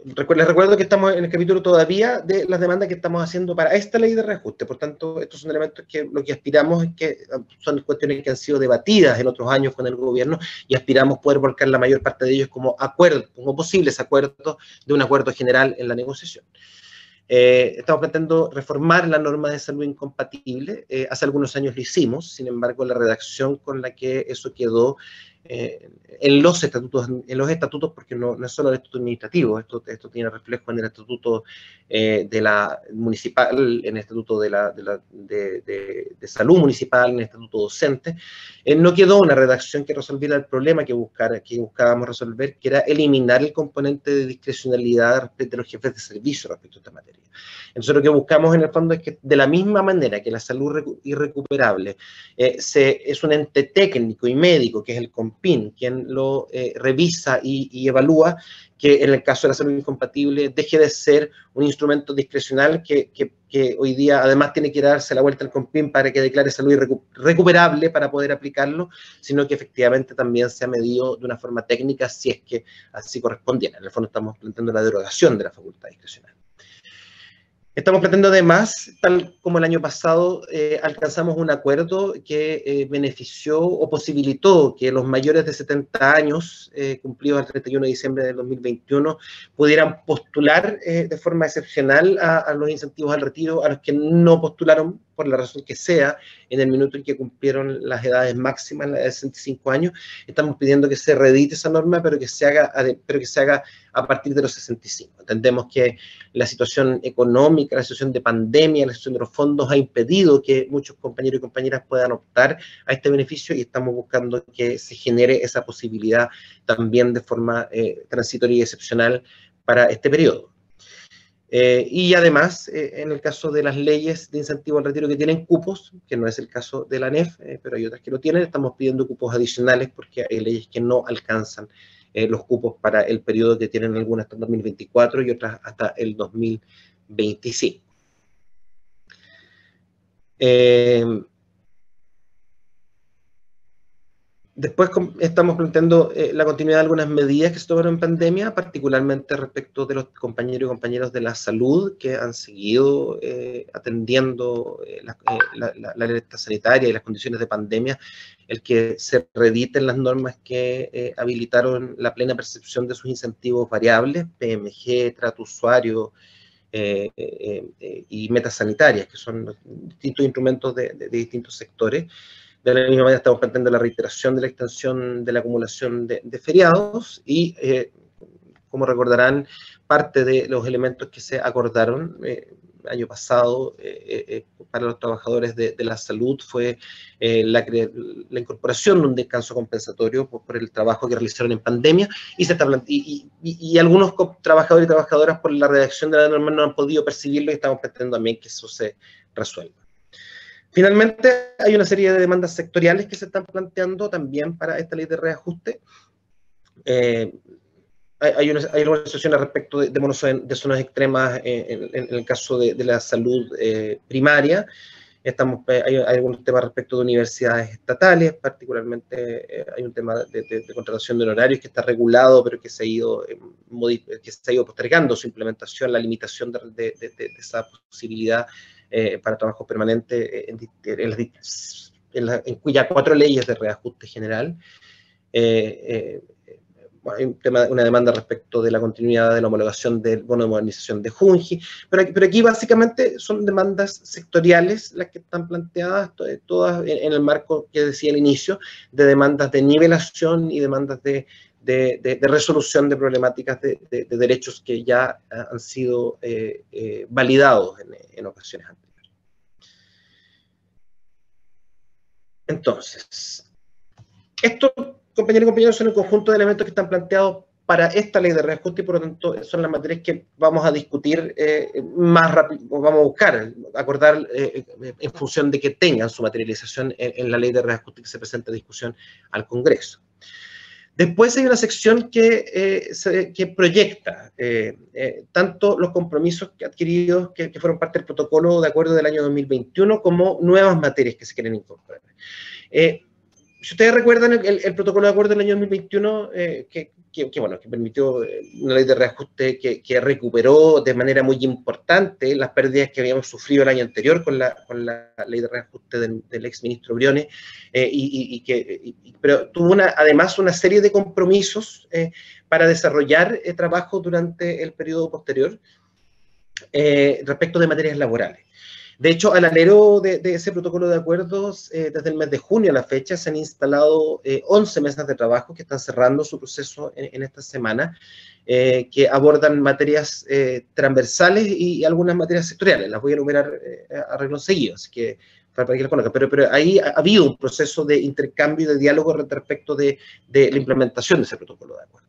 Les recuerdo que estamos en el capítulo todavía de las demandas que estamos haciendo para esta ley de reajuste. Por tanto, estos son elementos que lo que aspiramos es que son cuestiones que han sido debatidas en otros años con el gobierno y aspiramos poder volcar la mayor parte de ellos como acuerdos, como posibles acuerdos de un acuerdo general en la negociación. Estamos planteando reformar la norma de salud incompatible. Hace algunos años lo hicimos, sin embargo, la redacción con la que eso quedó en los estatutos, porque no es solo el estatuto administrativo, esto tiene reflejo en el estatuto de la municipal, en el estatuto de salud municipal, en el estatuto docente. No quedó una redacción que resolviera el problema que buscábamos resolver, que era eliminar el componente de discrecionalidad respecto a los jefes de servicio respecto a esta materia. Entonces lo que buscamos en el fondo es que de la misma manera que la salud irrecuperable es un ente técnico y médico, que es el COMPIN, quien lo revisa y evalúa, que en el caso de la salud incompatible deje de ser un instrumento discrecional que hoy día además tiene que darse la vuelta al COMPIN para que declare salud recuperable para poder aplicarlo, sino que efectivamente también se ha medido de una forma técnica si es que así correspondiera. En el fondo estamos planteando la derogación de la facultad discrecional. Estamos planteando además, tal como el año pasado, alcanzamos un acuerdo que benefició o posibilitó que los mayores de 70 años, cumplidos el 31 de diciembre del 2021, pudieran postular de forma excepcional a los incentivos al retiro, a los que no postularon por la razón que sea, en el minuto en que cumplieron las edades máximas, la de 65 años. Estamos pidiendo que se reedite esa norma, pero que se haga a partir de los 65. Entendemos que la situación económica, la situación de pandemia, la situación de los fondos ha impedido que muchos compañeros y compañeras puedan optar a este beneficio y estamos buscando que se genere esa posibilidad también de forma transitoria y excepcional para este periodo. Y además, en el caso de las leyes de incentivo al retiro que tienen cupos, que no es el caso de la NEF, pero hay otras que lo tienen, estamos pidiendo cupos adicionales porque hay leyes que no alcanzan los cupos para el periodo que tienen algunas hasta el 2024 y otras hasta el 2025. Después estamos planteando la continuidad de algunas medidas que se tomaron en pandemia, particularmente respecto de los compañeros y compañeras de la salud que han seguido atendiendo la alerta sanitaria y las condiciones de pandemia, el que se reediten las normas que habilitaron la plena percepción de sus incentivos variables, PMG, trato usuario y metas sanitarias, que son distintos instrumentos de distintos sectores. De la misma manera estamos planteando la reiteración de la extensión de la acumulación de feriados y, como recordarán, parte de los elementos que se acordaron año pasado para los trabajadores de la salud fue la incorporación de un descanso compensatorio por el trabajo que realizaron en pandemia y algunos trabajadores y trabajadoras por la redacción de la norma no han podido percibirlo y estamos planteando también que eso se resuelva. Finalmente, hay una serie de demandas sectoriales que se están planteando también para esta ley de reajuste. Hay algunas situaciones respecto de zonas extremas en el caso de la salud primaria, hay algunos temas respecto de universidades estatales, particularmente hay un tema de contratación de honorarios que está regulado, pero que se ha ido postergando su implementación, la limitación de esa posibilidad para trabajo permanente en cuyas 4 leyes de reajuste general. Hay una demanda respecto de la continuidad de la homologación del bono de modernización de Junji, pero aquí básicamente son demandas sectoriales las que están planteadas, todas en el marco que decía al inicio, de demandas de nivelación y demandas de resolución de problemáticas de derechos que ya han sido validados en ocasiones anteriores. Entonces, esto, compañeros y compañeras, son el conjunto de elementos que están planteados para esta ley de reajuste y por lo tanto son las materias que vamos a discutir más rápido, vamos a buscar, acordar en función de que tengan su materialización en la ley de reajuste que se presenta a discusión al Congreso. Después hay una sección que proyecta tanto los compromisos adquiridos que fueron parte del protocolo de acuerdo del año 2021 como nuevas materias que se quieren incorporar. Si ustedes recuerdan el protocolo de acuerdo del año 2021, que permitió una ley de reajuste que recuperó de manera muy importante las pérdidas que habíamos sufrido el año anterior con la ley de reajuste del exministro Briones, pero tuvo además una serie de compromisos para desarrollar trabajo durante el periodo posterior respecto de materias laborales. De hecho, al alero de ese protocolo de acuerdos, desde el mes de junio a la fecha, se han instalado 11 mesas de trabajo que están cerrando su proceso en esta semana, que abordan materias transversales y algunas materias sectoriales. Las voy a enumerar a renglón seguido, así que para que las conozcan. Pero ahí ha habido un proceso de intercambio y de diálogo respecto de la implementación de ese protocolo de acuerdo.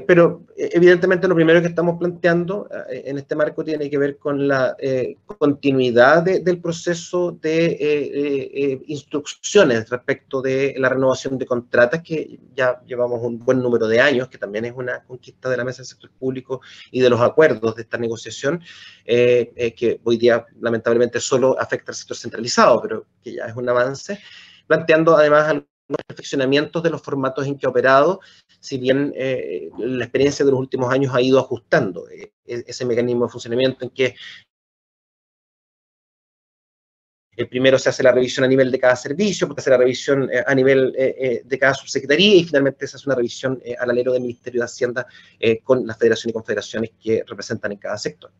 Pero evidentemente lo primero que estamos planteando en este marco tiene que ver con la continuidad del proceso de instrucciones respecto de la renovación de contratas, que ya llevamos un buen número de años, que también es una conquista de la Mesa del Sector Público y de los acuerdos de esta negociación, que hoy día lamentablemente solo afecta al sector centralizado, pero que ya es un avance, planteando además algunos perfeccionamientos de los formatos en que ha operado, si bien la experiencia de los últimos años ha ido ajustando ese mecanismo de funcionamiento en que primero se hace la revisión a nivel de cada servicio, porque se hace la revisión a nivel de cada subsecretaría y finalmente se hace una revisión al alero del Ministerio de Hacienda con las federaciones y confederaciones que representan en cada sector.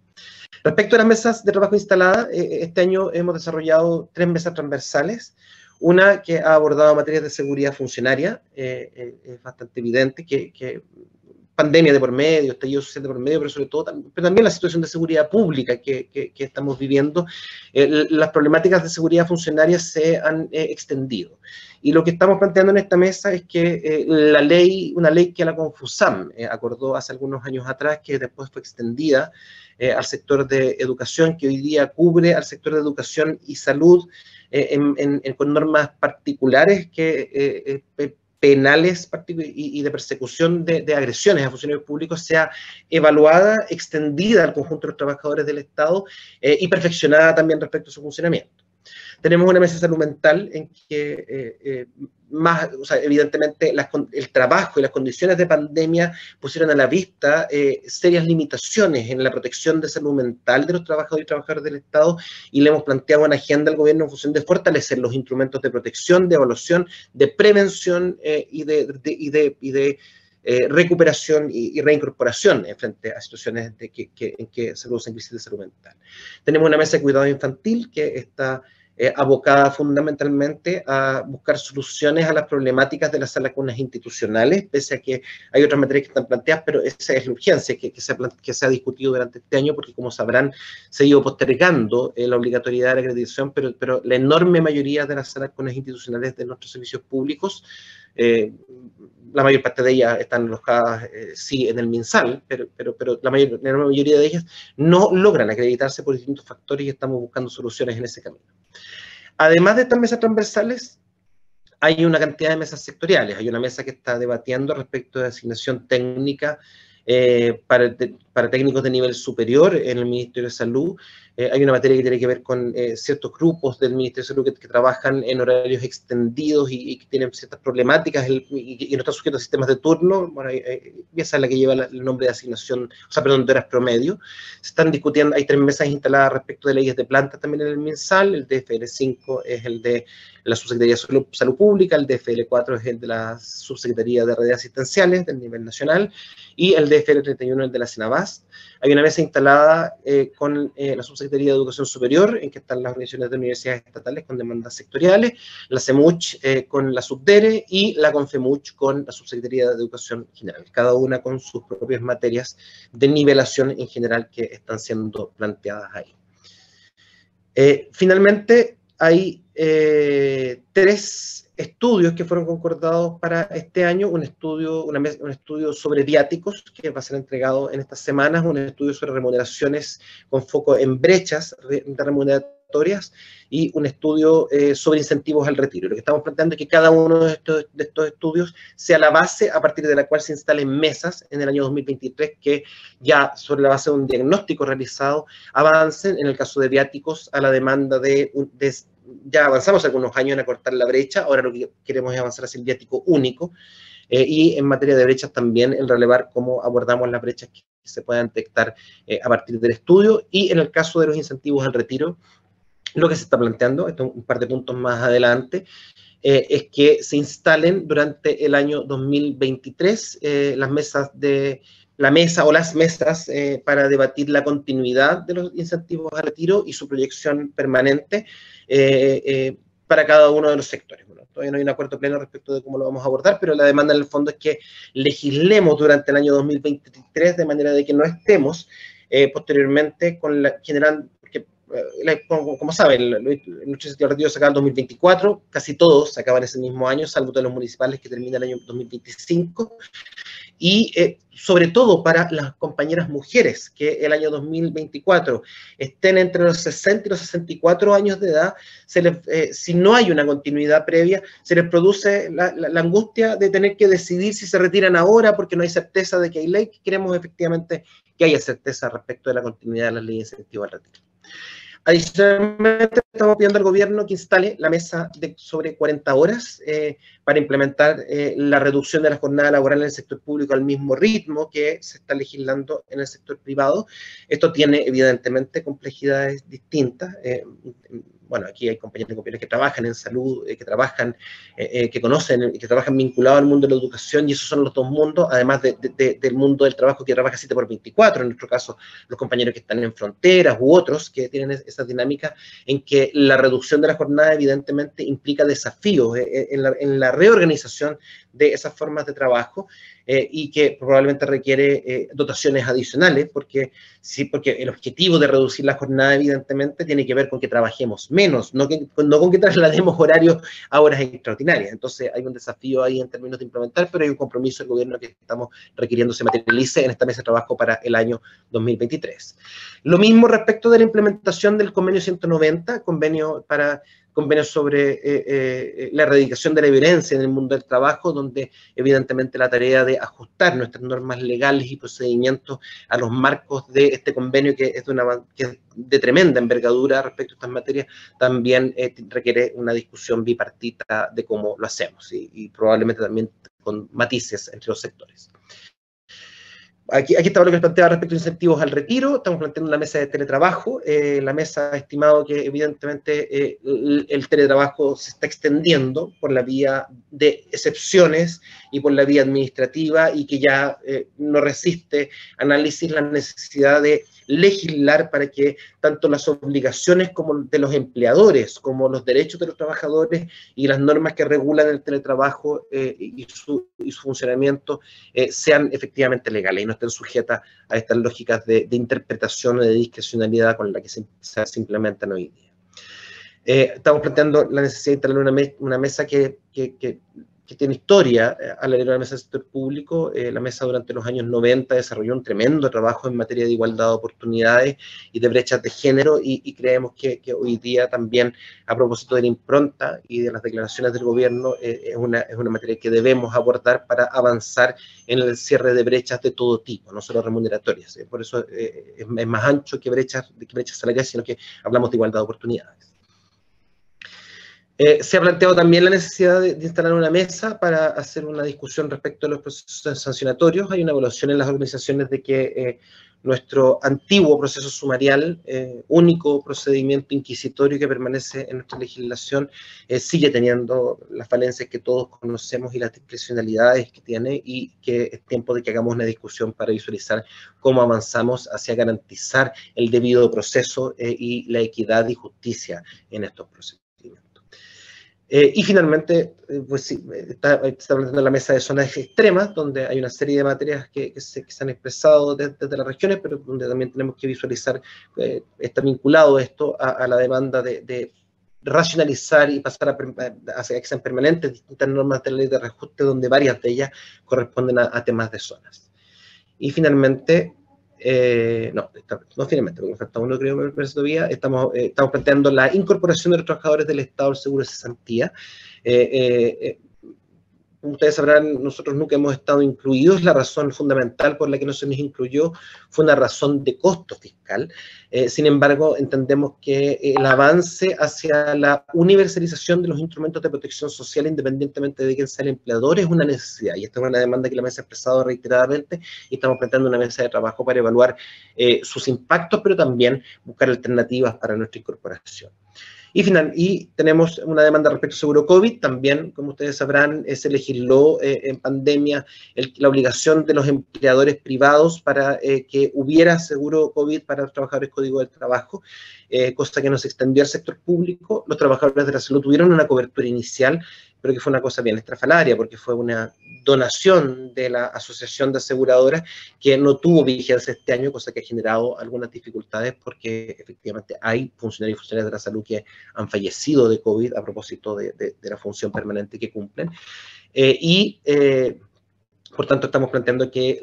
Respecto a las mesas de trabajo instaladas, este año hemos desarrollado 3 mesas transversales. Una que ha abordado materias de seguridad funcionaria, es bastante evidente que pandemia de por medio, estallido social de por medio, pero sobre todo pero también la situación de seguridad pública que estamos viviendo, las problemáticas de seguridad funcionaria se han extendido. Y lo que estamos planteando en esta mesa es que una ley que la Confusam acordó hace algunos años atrás, que después fue extendida al sector de educación, que hoy día cubre al sector de educación y salud, con normas particulares penales y de persecución de agresiones a funcionarios públicos, sea evaluada, extendida al conjunto de los trabajadores del Estado y perfeccionada también respecto a su funcionamiento. Tenemos una mesa de salud mental en que evidentemente el trabajo y las condiciones de pandemia pusieron a la vista serias limitaciones en la protección de salud mental de los trabajadores y trabajadoras del Estado, y le hemos planteado una agenda al gobierno en función de fortalecer los instrumentos de protección, de evaluación, de prevención y de recuperación y reincorporación frente a situaciones en que se producen crisis de salud mental. Tenemos una mesa de cuidado infantil que está abocada fundamentalmente a buscar soluciones a las problemáticas de las salas comunes institucionales, pese a que hay otras materias que están planteadas, pero esa es la urgencia que se ha discutido durante este año, porque como sabrán, se ha ido postergando la obligatoriedad de la acreditación, pero la enorme mayoría de las salas comunes institucionales de nuestros servicios públicos, la mayor parte de ellas están alojadas, sí, en el MinSal, pero la mayoría de ellas no logran acreditarse por distintos factores y estamos buscando soluciones en ese camino. Además de estas mesas transversales, hay una cantidad de mesas sectoriales. Hay una mesa que está debatiendo respecto de asignación técnica para para técnicos de nivel superior en el Ministerio de Salud. Hay una materia que tiene que ver con ciertos grupos del Ministerio de Salud que trabajan en horarios extendidos y que tienen ciertas problemáticas y no están sujetos a sistemas de turno. Bueno, esa es la que lleva el nombre de asignación, o sea, perdón, de horas promedio. Se están discutiendo, hay 3 mesas instaladas respecto de leyes de planta también en el MinSal. El DFL5 es el de la Subsecretaría de Salud Pública, el DFL4 es el de la Subsecretaría de Redes Asistenciales del nivel nacional, y el DFL31 el de la Senabast. Hay una mesa instalada con la Subsecretaría de Educación Superior, en que están las organizaciones de universidades estatales con demandas sectoriales, la CEMUCH con la Subdere y la CONFEMUCH con la Subsecretaría de Educación General, cada una con sus propias materias de nivelación en general que están siendo planteadas ahí. Finalmente, hay 3 estudios que fueron concordados para este año, un estudio sobre viáticos que va a ser entregado en estas semanas, un estudio sobre remuneraciones con foco en brechas remuneratorias y un estudio sobre incentivos al retiro. Lo que estamos planteando es que cada uno de estos estudios sea la base a partir de la cual se instalen mesas en el año 2023 que ya sobre la base de un diagnóstico realizado avancen, en el caso de viáticos, a la demanda ya avanzamos algunos años en acortar la brecha, ahora lo que queremos es avanzar hacia el viático único, y en materia de brechas también el relevar cómo abordamos las brechas que se puedan detectar a partir del estudio, y en el caso de los incentivos al retiro, lo que se está planteando, esto un par de puntos más adelante, es que se instalen durante el año 2023 las mesas para debatir la continuidad de los incentivos al retiro y su proyección permanente para cada uno de los sectores. Bueno, todavía no hay un acuerdo pleno respecto de cómo lo vamos a abordar, pero la demanda en el fondo es que legislemos durante el año 2023 de manera de que no estemos posteriormente generando, porque como saben, muchos incentivos al retiro se acaban en 2024, casi todos se acaban ese mismo año, salvo todos los municipales que terminan el año 2025, y sobre todo para las compañeras mujeres que el año 2024 estén entre los 60 y los 64 años de edad, si no hay una continuidad previa, se les produce la angustia de tener que decidir si se retiran ahora porque no hay certeza de que hay ley. Queremos efectivamente que haya certeza respecto de la continuidad de las leyes de incentivo al retiro. Adicionalmente, estamos pidiendo al gobierno que instale la mesa de sobre 40 horas para implementar la reducción de la jornada laboral en el sector público al mismo ritmo que se está legislando en el sector privado. Esto tiene evidentemente complejidades distintas. Bueno, aquí hay compañeros y compañeras que trabajan en salud, que trabajan, que conocen, que trabajan vinculados al mundo de la educación, y esos son los dos mundos, además del mundo del trabajo que trabaja 7x24, en nuestro caso, los compañeros que están en fronteras u otros que tienen esa dinámica en que la reducción de la jornada evidentemente implica desafíos en la reorganización de esas formas de trabajo y que probablemente requiere dotaciones adicionales, porque el objetivo de reducir la jornada evidentemente tiene que ver con que trabajemos menos, no con que traslademos horarios a horas extraordinarias. Entonces hay un desafío ahí en términos de implementar, pero hay un compromiso del gobierno que estamos requiriendo se materialice en esta mesa de trabajo para el año 2023. Lo mismo respecto de la implementación del convenio 190, convenio sobre la erradicación de la violencia en el mundo del trabajo, donde evidentemente la tarea de ajustar nuestras normas legales y procedimientos a los marcos de este convenio, que es de tremenda envergadura respecto a estas materias, también requiere una discusión bipartita de cómo lo hacemos y probablemente también con matices entre los sectores. Aquí está lo que planteaba respecto a incentivos al retiro. Estamos planteando una mesa de teletrabajo. La mesa ha estimado que evidentemente el teletrabajo se está extendiendo por la vía de excepciones y por la vía administrativa, y que ya no resiste análisis la necesidad de legislar para que tanto las obligaciones como de los empleadores, como los derechos de los trabajadores y las normas que regulan el teletrabajo y su funcionamiento sean efectivamente legales y no estén sujetas a estas lógicas de interpretación o de discrecionalidad con la que se implementan hoy día. Estamos planteando la necesidad de instalar una mesa que que tiene historia al interior de la mesa del sector público. La mesa durante los años 90 desarrolló un tremendo trabajo en materia de igualdad de oportunidades y de brechas de género, y creemos que hoy día también, a propósito de la impronta y de las declaraciones del gobierno, es una materia que debemos abordar para avanzar en el cierre de brechas de todo tipo, no solo remuneratorias. Por eso es más ancho que brechas salariales, sino que hablamos de igualdad de oportunidades. Se ha planteado también la necesidad de instalar una mesa para hacer una discusión respecto a los procesos sancionatorios. Hay una evaluación en las organizaciones de que nuestro antiguo proceso sumarial, único procedimiento inquisitorio que permanece en nuestra legislación, sigue teniendo las falencias que todos conocemos y las discrecionalidades que tiene, y que es tiempo de que hagamos una discusión para visualizar cómo avanzamos hacia garantizar el debido proceso y la equidad y justicia en estos procesos. Y finalmente, pues sí, está planteando la mesa de zonas extremas, donde hay una serie de materias que se han expresado desde las regiones, pero donde también tenemos que visualizar, está vinculado esto a la demanda de racionalizar y pasar a que sean permanentes distintas normas de la ley de reajuste, donde varias de ellas corresponden a temas de zonas. Y finalmente, finalmente, porque me falta uno, creo, me parece todavía, estamos planteando la incorporación de los trabajadores del Estado al seguro de cesantía. Ustedes sabrán, nosotros nunca hemos estado incluidos. La razón fundamental por la que no se nos incluyó fue una razón de costo fiscal. Sin embargo, entendemos que el avance hacia la universalización de los instrumentos de protección social, independientemente de quién sea el empleador, es una necesidad. Y esta es una demanda que la mesa ha expresado reiteradamente, y estamos planteando una mesa de trabajo para evaluar sus impactos, pero también buscar alternativas para nuestra incorporación. Y tenemos una demanda respecto al seguro COVID. También, como ustedes sabrán, se legisló en pandemia la obligación de los empleadores privados para que hubiera seguro COVID para los trabajadores Código del Trabajo, cosa que no se extendió al sector público. Los trabajadores de la salud tuvieron una cobertura inicial, pero que fue una cosa bien estrafalaria, porque fue una donación de la Asociación de Aseguradoras que no tuvo vigencia este año, cosa que ha generado algunas dificultades, porque efectivamente hay funcionarios y funcionarias de la salud que han fallecido de COVID a propósito de la función permanente que cumplen. Por tanto, estamos planteando que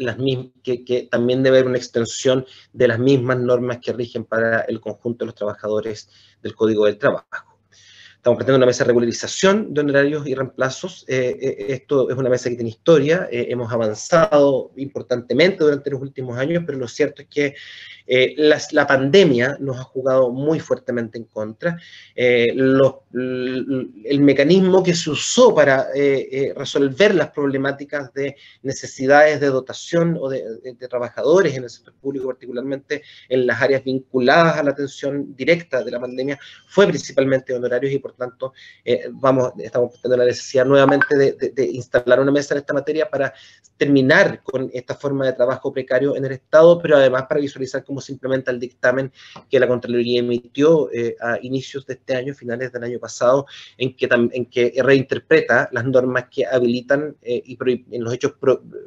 también debe haber una extensión de las mismas normas que rigen para el conjunto de los trabajadores del Código del Trabajo. Estamos planteando una mesa de regularización de honorarios y reemplazos. Esto es una mesa que tiene historia. Hemos avanzado importantemente durante los últimos años, pero lo cierto es que la pandemia nos ha jugado muy fuertemente en contra. El mecanismo que se usó para resolver las problemáticas de necesidades de dotación o de trabajadores en el sector público, particularmente en las áreas vinculadas a la atención directa de la pandemia, fue principalmente honorarios, y por tanto estamos planteando la necesidad nuevamente de instalar una mesa en esta materia para terminar con esta forma de trabajo precario en el Estado, pero además para visualizar cómo se implementa el dictamen que la Contraloría emitió a inicios de este año, finales del año pasado, en que reinterpreta las normas que habilitan y en los hechos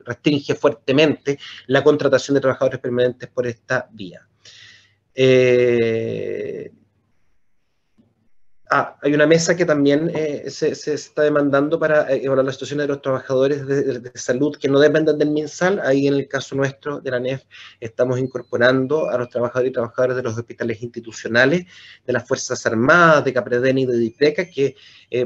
restringe fuertemente la contratación de trabajadores permanentes por esta vía. Hay una mesa que también se está demandando para evaluar la situación de los trabajadores de salud que no dependen del MinSal. Ahí, en el caso nuestro de la ANEF, estamos incorporando a los trabajadores y trabajadoras de los hospitales institucionales, de las Fuerzas Armadas, de Capredena y de DIPRECA, que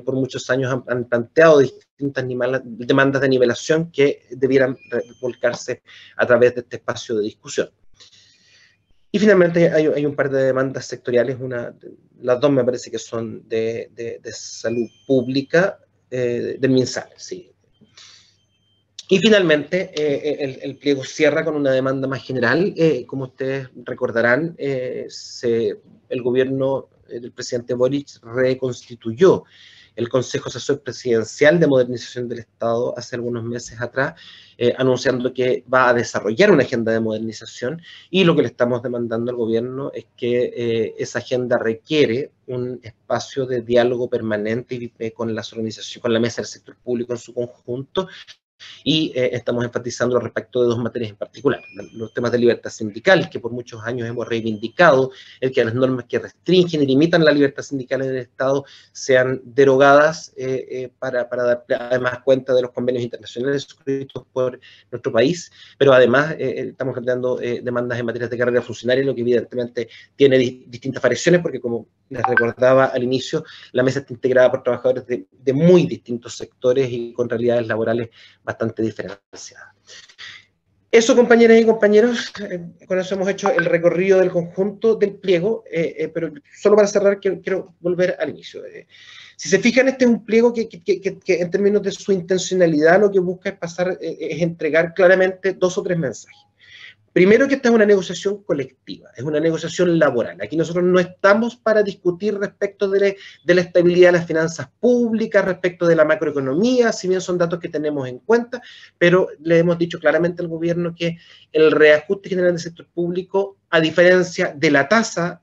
por muchos años han planteado distintas demandas de nivelación que debieran volcarse a través de este espacio de discusión. Y finalmente hay un par de demandas sectoriales, las dos me parece que son de salud pública, del MinSal, sí. Y finalmente el pliego cierra con una demanda más general. Como ustedes recordarán, el gobierno del presidente Boric reconstituyó el Consejo Asesor Presidencial de Modernización del Estado hace algunos meses atrás, anunciando que va a desarrollar una agenda de modernización, y lo que le estamos demandando al gobierno es que esa agenda requiere un espacio de diálogo permanente con las organizaciones, con la mesa del sector público en su conjunto, Y estamos enfatizando respecto de dos materias en particular, los temas de libertad sindical, que por muchos años hemos reivindicado, el que las normas que restringen y limitan la libertad sindical en el Estado sean derogadas para dar además cuenta de los convenios internacionales suscritos por nuestro país, pero además estamos planteando demandas en materia de carrera funcionaria, lo que evidentemente tiene distintas variaciones, porque como les recordaba al inicio, la mesa está integrada por trabajadores de muy distintos sectores y con realidades laborales bastante diferenciadas. Eso, compañeras y compañeros, con eso hemos hecho el recorrido del conjunto del pliego, pero solo para cerrar quiero volver al inicio. Si se fijan, este es un pliego que en términos de su intencionalidad lo que busca es es entregar claramente 2 o 3 mensajes. Primero, que esta es una negociación colectiva, es una negociación laboral. Aquí nosotros no estamos para discutir respecto de la estabilidad de las finanzas públicas, respecto de la macroeconomía, si bien son datos que tenemos en cuenta, pero le hemos dicho claramente al gobierno que el reajuste general del sector público, a diferencia de la tasa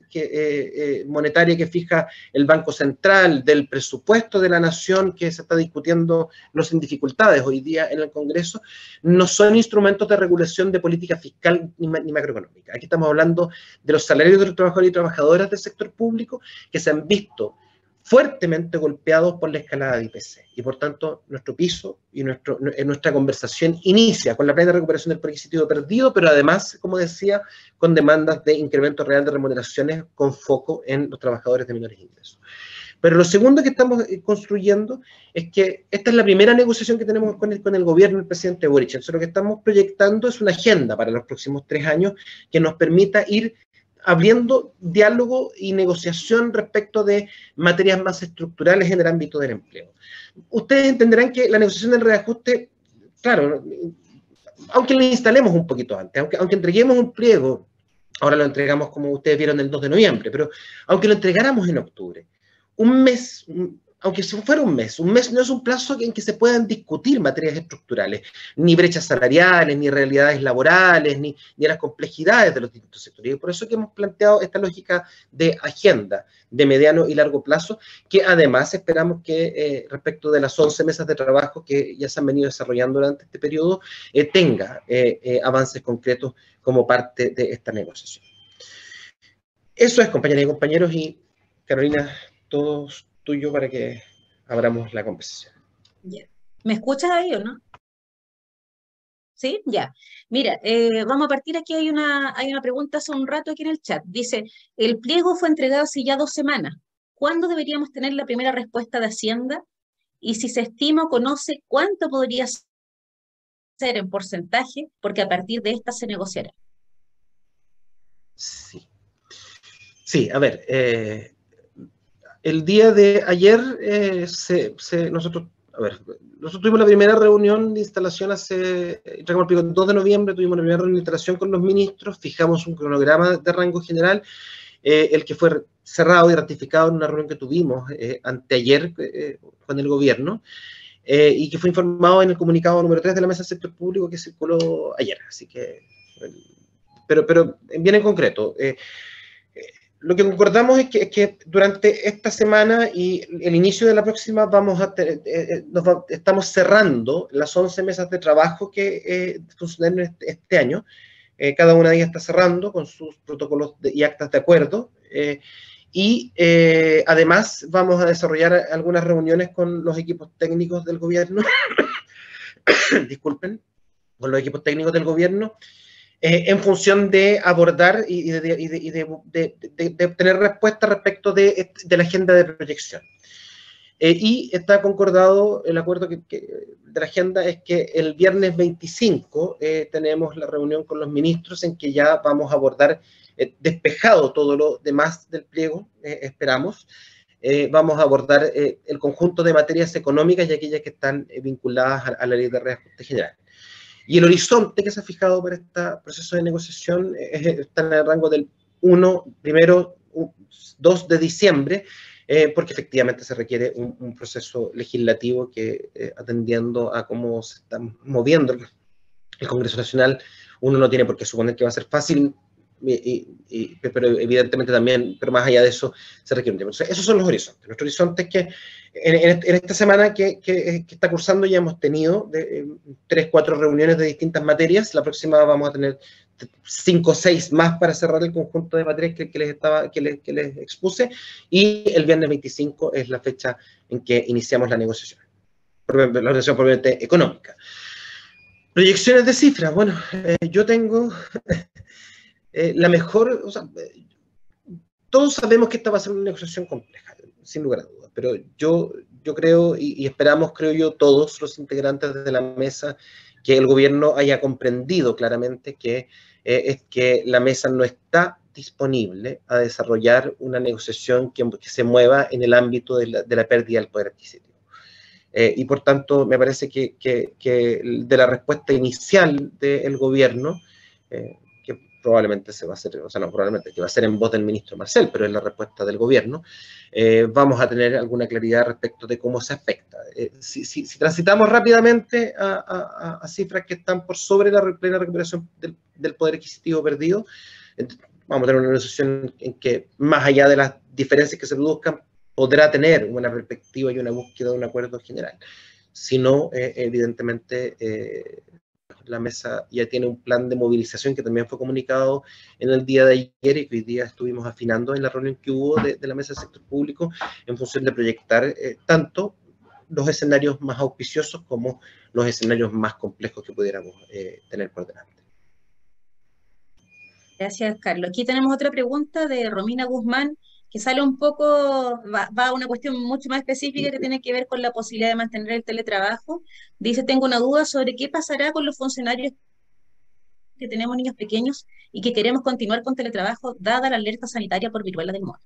monetaria que fija el Banco Central, del presupuesto de la nación que se está discutiendo no sin dificultades hoy día en el Congreso, no son instrumentos de regulación de política fiscal ni macroeconómica. Aquí estamos hablando de los salarios de los trabajadores y trabajadoras del sector público que se han visto fuertemente golpeados por la escalada de IPC. Y por tanto, nuestro piso y nuestra conversación inicia con la plena recuperación del poder adquisitivo perdido, pero además, como decía, con demandas de incremento real de remuneraciones con foco en los trabajadores de menores ingresos. Pero lo segundo que estamos construyendo es que esta es la primera negociación que tenemos con el gobierno del presidente Boric. Entonces, lo que estamos proyectando es una agenda para los próximos 3 años que nos permita ir abriendo diálogo y negociación respecto de materias más estructurales en el ámbito del empleo. Ustedes entenderán que la negociación del reajuste, claro, aunque lo instalemos un poquito antes, aunque entreguemos un pliego, ahora lo entregamos como ustedes vieron el 2 de noviembre, pero aunque lo entregáramos en octubre, un mes, aunque fuera un mes no es un plazo en que se puedan discutir materias estructurales, ni brechas salariales, ni realidades laborales, ni las complejidades de los distintos sectores. Y por eso que hemos planteado esta lógica de agenda de mediano y largo plazo, que además esperamos que respecto de las 11 mesas de trabajo que ya se han venido desarrollando durante este periodo, tenga avances concretos como parte de esta negociación. Eso es, compañeras y compañeros, y Carolina, todo tuyo para que abramos la conversación. Yeah. ¿Me escuchas ahí o no? ¿Sí? Ya. Mira, vamos a partir aquí, hay una pregunta hace un rato aquí en el chat. Dice, el pliego fue entregado hace ya 2 semanas. ¿Cuándo deberíamos tener la primera respuesta de Hacienda? Y si se estima o conoce, ¿cuánto podría ser en porcentaje? Porque a partir de esta se negociará. Sí. Sí, a ver, el día de ayer nosotros tuvimos la primera reunión de instalación el 2 de noviembre, tuvimos la primera reunión de instalación con los ministros, fijamos un cronograma de rango general, el que fue cerrado y ratificado en una reunión que tuvimos anteayer con el gobierno, y que fue informado en el comunicado número 3 de la Mesa del Sector Público que circuló ayer. Así que, pero bien en concreto, lo que concordamos es que durante esta semana y el inicio de la próxima estamos cerrando las 11 mesas de trabajo que funcionaron este año. Cada una de ellas está cerrando con sus protocolos y actas de acuerdo. Además vamos a desarrollar algunas reuniones con los equipos técnicos del gobierno. Disculpen, con los equipos técnicos del gobierno. En función de abordar y de obtener respuesta respecto de la agenda de proyección. Y está concordado el acuerdo de la agenda, es que el viernes 25 tenemos la reunión con los ministros en que ya vamos a abordar, despejado todo lo demás del pliego, esperamos, vamos a abordar el conjunto de materias económicas y aquellas que están vinculadas a la ley de reajuste general. Y el horizonte que se ha fijado para este proceso de negociación está en el rango del 2 de diciembre, porque efectivamente se requiere un proceso legislativo que, atendiendo a cómo se está moviendo el Congreso Nacional, uno no tiene por qué suponer que va a ser fácil pero evidentemente también, pero más allá de eso, se requiere un tiempo. Entonces, esos son los horizontes. Nuestro horizonte es que en esta semana que está cursando ya hemos tenido 3, 4 reuniones de distintas materias. La próxima vamos a tener 5 o 6 más para cerrar el conjunto de materias que les expuse, y el viernes 25 es la fecha en que iniciamos la negociación probablemente económica. Proyecciones de cifras. Bueno, yo tengo la mejor, o sea, todos sabemos que esta va a ser una negociación compleja, sin lugar a dudas, pero yo creo, y esperamos, creo yo, todos los integrantes de la mesa, que el gobierno haya comprendido claramente que es que la mesa no está disponible a desarrollar una negociación que se mueva en el ámbito de la pérdida del poder adquisitivo. Y por tanto, me parece que de la respuesta inicial del gobierno, que probablemente se va a hacer, o sea, no probablemente, que va a ser en voz del ministro Marcel, pero es la respuesta del gobierno, vamos a tener alguna claridad respecto de cómo se afecta. Si transitamos rápidamente a cifras que están por sobre la plena recuperación del poder adquisitivo perdido, vamos a tener una negociación en que, más allá de las diferencias que se produzcan, podrá tener una perspectiva y una búsqueda de un acuerdo general. Si no, evidentemente, la mesa ya tiene un plan de movilización que también fue comunicado en el día de ayer y que hoy día estuvimos afinando en la reunión que hubo de la mesa del sector público, en función de proyectar tanto los escenarios más auspiciosos como los escenarios más complejos que pudiéramos tener por delante. Gracias, Carlos. Aquí tenemos otra pregunta de Romina Guzmán, que sale un poco, va a una cuestión mucho más específica que tiene que ver con la posibilidad de mantener el teletrabajo. Dice, tengo una duda sobre qué pasará con los funcionarios que tenemos niños pequeños y que queremos continuar con teletrabajo dada la alerta sanitaria por viruela del mono.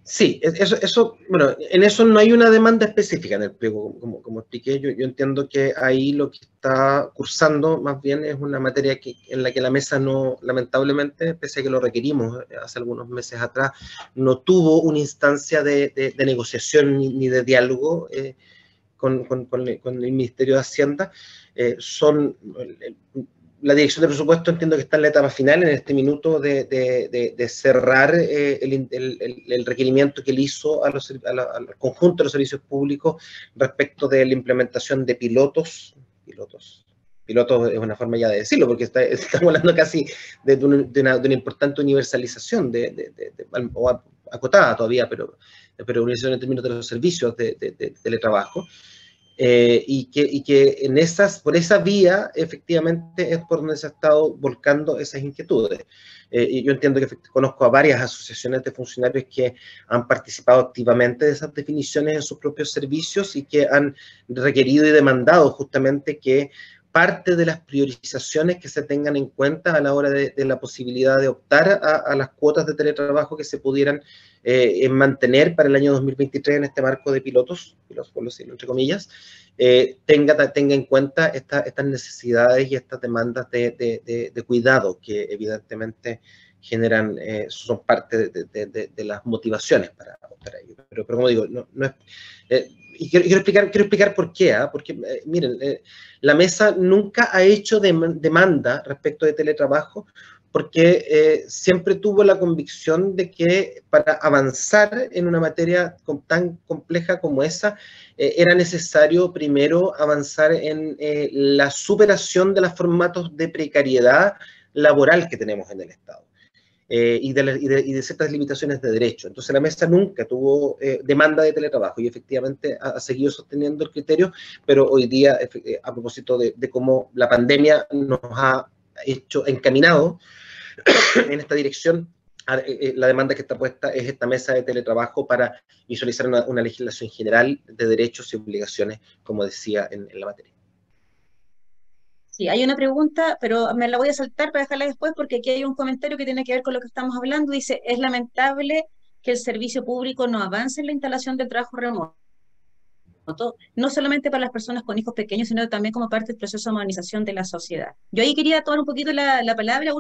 Sí, bueno, en eso no hay una demanda específica en el pliego, como expliqué. Yo entiendo que ahí lo que está cursando más bien es una materia en la que la mesa no, lamentablemente, pese a que lo requerimos hace algunos meses atrás, no tuvo una instancia de negociación ni de diálogo con el Ministerio de Hacienda. La dirección de presupuesto entiendo que está en la etapa final, en este minuto, de cerrar el requerimiento que él hizo al conjunto de los servicios públicos respecto de la implementación de pilotos es una forma ya de decirlo, porque estamos hablando casi de una importante universalización, o acotada todavía, pero universalización en términos de los servicios de teletrabajo. Y que por esa vía, efectivamente, es por donde se ha estado volcando esas inquietudes. Y yo entiendo que conozco a varias asociaciones de funcionarios que han participado activamente de esas definiciones en sus propios servicios y que han requerido y demandado justamente que parte de las priorizaciones que se tengan en cuenta a la hora de la posibilidad de optar a las cuotas de teletrabajo que se pudieran mantener para el año 2023 en este marco de pilotos, por decirlo entre comillas, tenga en cuenta estas necesidades y estas demandas de cuidado que evidentemente generan, son parte de las motivaciones para ello. Pero como digo, no es... y quiero explicar por qué, porque miren, la mesa nunca ha hecho demanda respecto de teletrabajo, porque siempre tuvo la convicción de que para avanzar en una materia tan compleja como esa, era necesario primero avanzar en la superación de los formatos de precariedad laboral que tenemos en el Estado. Y de ciertas limitaciones de derecho. Entonces la mesa nunca tuvo demanda de teletrabajo y efectivamente ha seguido sosteniendo el criterio, pero hoy día, a propósito de cómo la pandemia nos ha encaminado en esta dirección, la demanda que está puesta es esta mesa de teletrabajo para visualizar una legislación general de derechos y obligaciones, como decía en la materia. Sí, hay una pregunta, pero me la voy a saltar para dejarla después porque aquí hay un comentario que tiene que ver con lo que estamos hablando. Dice, es lamentable que el servicio público no avance en la instalación del trabajo remoto, no solamente para las personas con hijos pequeños, sino también como parte del proceso de modernización de la sociedad. Yo ahí quería tomar un poquito la palabra,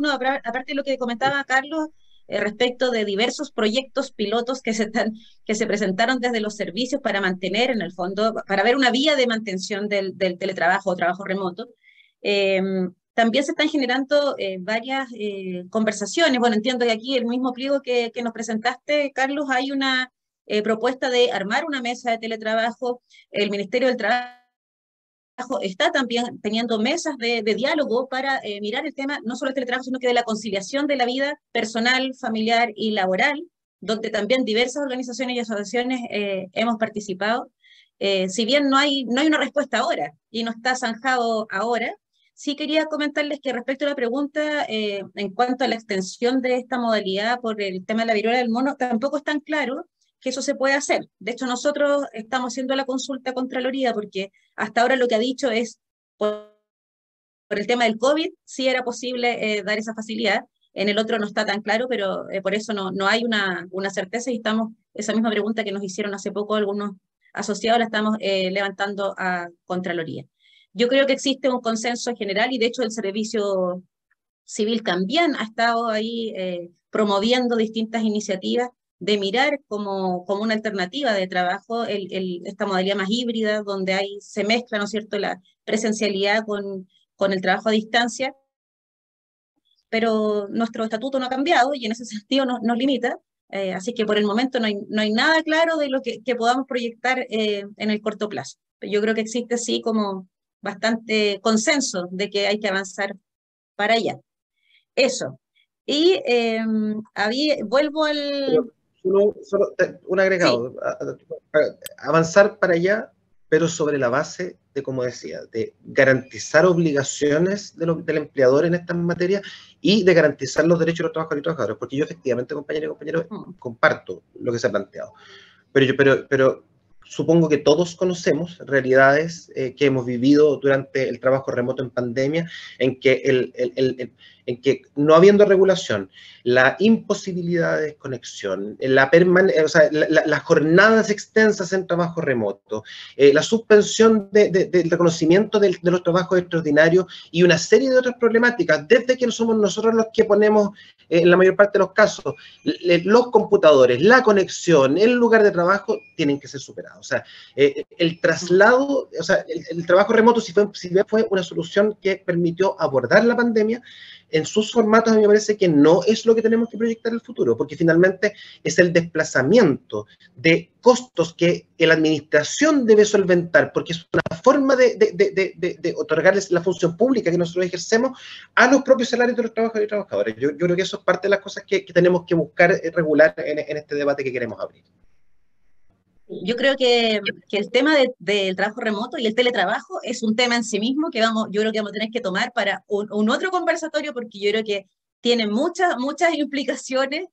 aparte de lo que comentaba Carlos, respecto de diversos proyectos pilotos que se presentaron desde los servicios para mantener, en el fondo, para ver una vía de mantención del teletrabajo o trabajo remoto. también se están generando varias conversaciones. Bueno, entiendo que aquí el mismo pliego que nos presentaste, Carlos, hay una propuesta de armar una mesa de teletrabajo. El Ministerio del Trabajo está también teniendo mesas de diálogo para mirar el tema no solo del teletrabajo, sino que de la conciliación de la vida personal, familiar y laboral, donde también diversas organizaciones y asociaciones hemos participado. Si bien no hay una respuesta ahora y no está zanjado ahora, sí quería comentarles que respecto a la pregunta en cuanto a la extensión de esta modalidad por el tema de la viruela del mono, tampoco es tan claro que eso se puede hacer. De hecho, nosotros estamos haciendo la consulta a Contraloría porque hasta ahora lo que ha dicho es, por el tema del COVID, sí era posible dar esa facilidad. En el otro no está tan claro, pero por eso no hay una certeza y estamos, esa misma pregunta que nos hicieron hace poco algunos asociados, la estamos levantando a Contraloría. Yo creo que existe un consenso general y de hecho el Servicio Civil también ha estado ahí promoviendo distintas iniciativas de mirar como una alternativa de trabajo esta modalidad más híbrida, donde se mezcla, ¿no es cierto?, la presencialidad con el trabajo a distancia, pero nuestro estatuto no ha cambiado y en ese sentido nos limita, así que por el momento no hay nada claro de lo que podamos proyectar en el corto plazo. Yo creo que existe sí como bastante consenso de que hay que avanzar para allá. Eso. Y vuelvo al... Solo un agregado, sí. Avanzar para allá, pero sobre la base de, como decía, de garantizar obligaciones del empleador en estas materias y de garantizar los derechos de los trabajadores y trabajadoras, porque yo efectivamente, compañeros y compañeros, comparto lo que se ha planteado, pero supongo que todos conocemos realidades que hemos vivido durante el trabajo remoto en pandemia, en que no habiendo regulación, la imposibilidad de desconexión, las jornadas extensas en trabajo remoto, la suspensión del reconocimiento de los trabajos extraordinarios y una serie de otras problemáticas, desde que somos nosotros los que ponemos, en la mayor parte de los casos, los computadores, la conexión, el lugar de trabajo, tienen que ser superados. O sea, el traslado, o sea, el trabajo remoto, si bien fue una solución que permitió abordar la pandemia, en sus formatos a mí me parece que no es lo que tenemos que proyectar en el futuro, porque finalmente es el desplazamiento de costos que la administración debe solventar, porque es una forma de otorgarles la función pública que nosotros ejercemos a los propios salarios de los trabajadores y trabajadoras. Yo creo que eso es parte de las cosas que tenemos que buscar regular en este debate que queremos abrir. Yo creo que el tema del trabajo remoto y el teletrabajo es un tema en sí mismo que yo creo que vamos a tener que tomar para un otro conversatorio, porque yo creo que tiene muchas implicaciones.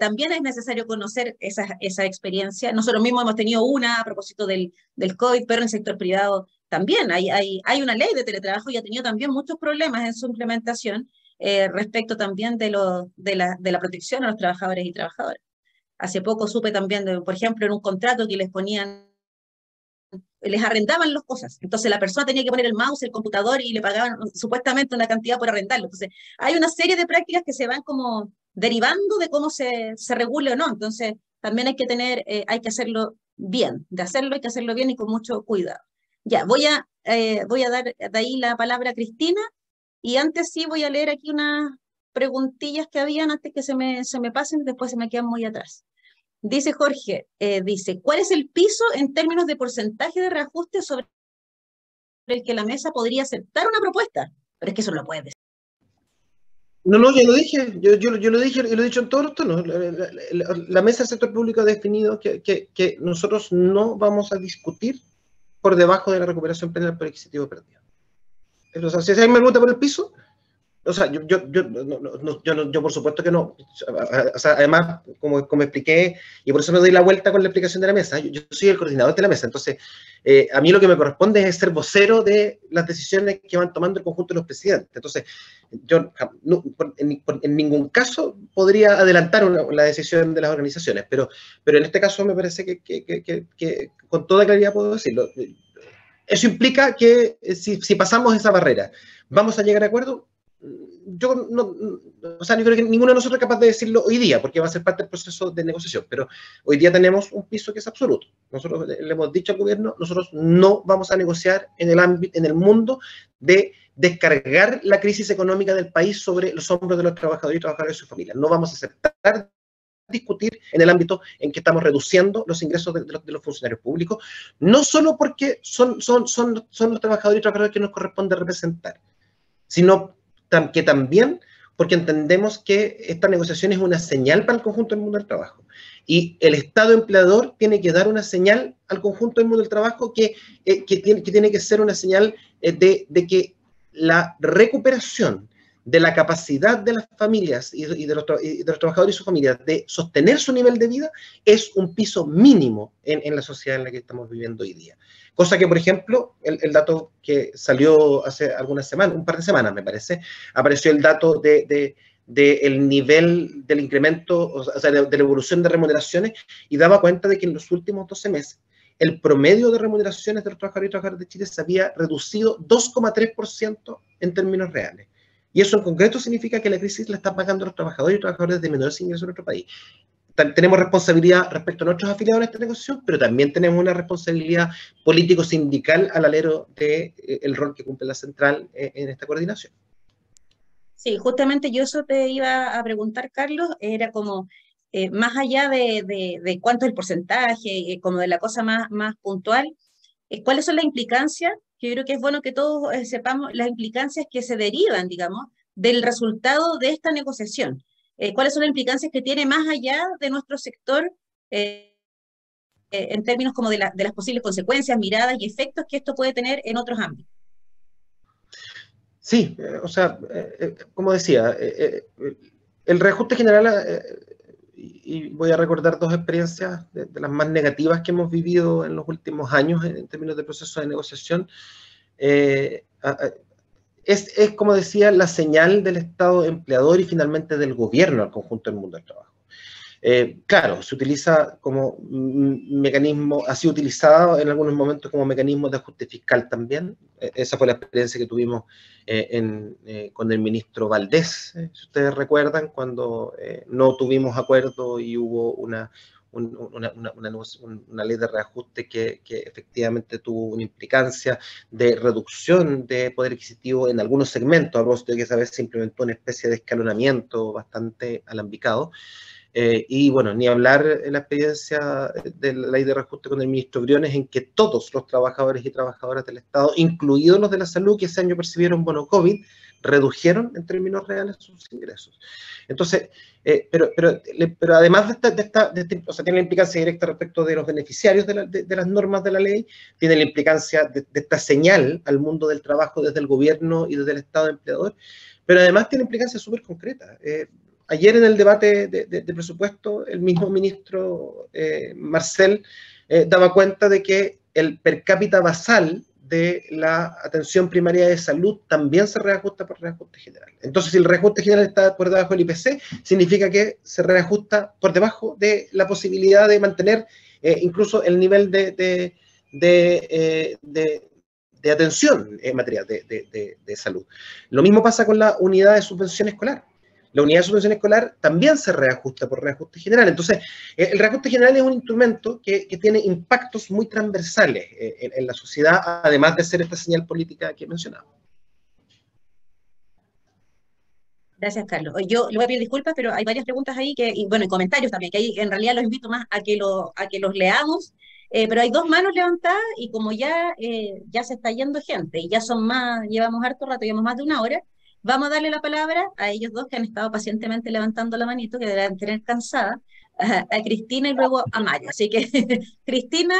También es necesario conocer esa experiencia. Nosotros mismos hemos tenido una a propósito del COVID, pero en el sector privado también hay una ley de teletrabajo y ha tenido también muchos problemas en su implementación respecto también de la protección a los trabajadores y trabajadoras. Hace poco supe también, por ejemplo, en un contrato que les arrendaban las cosas. Entonces la persona tenía que poner el mouse, el computador y le pagaban supuestamente una cantidad por arrendarlo. Entonces hay una serie de prácticas que se van como derivando de cómo se regule o no. Entonces también hay que hacerlo bien. De hacerlo hay que hacerlo bien y con mucho cuidado. Ya, voy a dar de ahí la palabra a Cristina y antes sí voy a leer aquí unas preguntillas que habían antes que se me pasen, después se me quedan muy atrás. Dice Jorge, ¿cuál es el piso en términos de porcentaje de reajuste sobre el que la mesa podría aceptar una propuesta? Pero es que eso no lo puedes decir. No, ya lo dije, yo lo dije y lo he dicho en todos los tonos. La mesa del sector público ha definido que nosotros no vamos a discutir por debajo de la recuperación penal por adquisitivo perdido. O sea, si alguien me pregunta por el piso, o sea, yo por supuesto que no. O sea, además, como expliqué, y por eso me doy la vuelta con la explicación de la mesa, yo soy el coordinador de la mesa, entonces a mí lo que me corresponde es ser vocero de las decisiones que van tomando el conjunto de los presidentes. Entonces, yo en ningún caso podría adelantar la decisión de las organizaciones, pero en este caso me parece que con toda claridad puedo decirlo. Eso implica que si pasamos esa barrera, ¿vamos a llegar a acuerdo? o sea, yo creo que ninguno de nosotros es capaz de decirlo hoy día, porque va a ser parte del proceso de negociación, pero hoy día tenemos un piso que es absoluto. Nosotros le hemos dicho al gobierno, nosotros no vamos a negociar en el mundo de descargar la crisis económica del país sobre los hombros de los trabajadores y trabajadoras y sus familias. No vamos a aceptar discutir en el ámbito en que estamos reduciendo los ingresos de los funcionarios públicos, no solo porque son los trabajadores y trabajadoras que nos corresponde representar, sino que también porque entendemos que esta negociación es una señal para el conjunto del mundo del trabajo. Y el Estado empleador tiene que dar una señal al conjunto del mundo del trabajo que tiene que ser una señal de que la recuperación de la capacidad de las familias y de los trabajadores y sus familias de sostener su nivel de vida es un piso mínimo en la sociedad en la que estamos viviendo hoy día. Cosa que, por ejemplo, el dato que salió hace algunas semanas, un par de semanas me parece, apareció el dato del nivel del incremento, o sea, de la evolución de remuneraciones, y daba cuenta de que en los últimos 12 meses el promedio de remuneraciones de los trabajadores y trabajadoras de Chile se había reducido 2,3% en términos reales. Y eso en concreto significa que la crisis la están pagando los trabajadores y trabajadores de menores ingresos en nuestro país. Tenemos responsabilidad respecto a nuestros afiliados en esta negociación, pero también tenemos una responsabilidad político-sindical al alero del rol que cumple la central en esta coordinación. Sí, justamente yo eso te iba a preguntar, Carlos, era como, más allá de cuánto es el porcentaje, como de la cosa más puntual, ¿cuáles son las implicancias? Yo creo que es bueno que todos sepamos las implicancias que se derivan, digamos, del resultado de esta negociación. ¿Cuáles son las implicancias que tiene más allá de nuestro sector en términos como de las posibles consecuencias, miradas y efectos que esto puede tener en otros ámbitos? Sí, o sea, como decía, el reajuste general, y voy a recordar dos experiencias de las más negativas que hemos vivido en los últimos años en términos de proceso de negociación, es, como decía, la señal del Estado empleador y finalmente del gobierno al conjunto del mundo del trabajo. Claro, se utiliza como mecanismo, ha sido utilizado en algunos momentos como mecanismo de ajuste fiscal también. Esa fue la experiencia que tuvimos con el ministro Valdés, si ustedes recuerdan, cuando no tuvimos acuerdo y hubo una ley de reajuste que efectivamente tuvo una implicancia de reducción de poder adquisitivo en algunos segmentos, a propósito de que esa vez se implementó una especie de escalonamiento bastante alambicado. Y bueno, ni hablar en la experiencia de la ley de reajuste con el ministro Briones, en que todos los trabajadores y trabajadoras del Estado, incluidos los de la salud, que ese año percibieron bono COVID, redujeron en términos reales sus ingresos. Entonces, pero además de esta, o sea, tiene la implicancia directa respecto de los beneficiarios de las normas de la ley, tiene la implicancia de esta señal al mundo del trabajo desde el gobierno y desde el Estado empleador, pero además tiene implicancias súper concretas. Ayer en el debate de presupuesto, el mismo ministro Marcel daba cuenta de que el per cápita basal de la atención primaria de salud también se reajusta por reajuste general. Entonces, si el reajuste general está por debajo del IPC, significa que se reajusta por debajo de la posibilidad de mantener incluso el nivel de atención en materia de salud. Lo mismo pasa con la unidad de subvención escolar. La unidad de subvención escolar también se reajusta por reajuste general. Entonces, el reajuste general es un instrumento que tiene impactos muy transversales en la sociedad, además de ser esta señal política que he mencionado. Gracias, Carlos. Yo le voy a pedir disculpas, pero hay varias preguntas ahí, y bueno, y comentarios también, que ahí en realidad los invito más a que los leamos, pero hay dos manos levantadas y como ya se está yendo gente, y ya son más, llevamos harto rato, llevamos más de una hora, vamos a darle la palabra a ellos dos que han estado pacientemente levantando la manito, que deben tener cansada, a Cristina y luego a Maya. Así que, Cristina,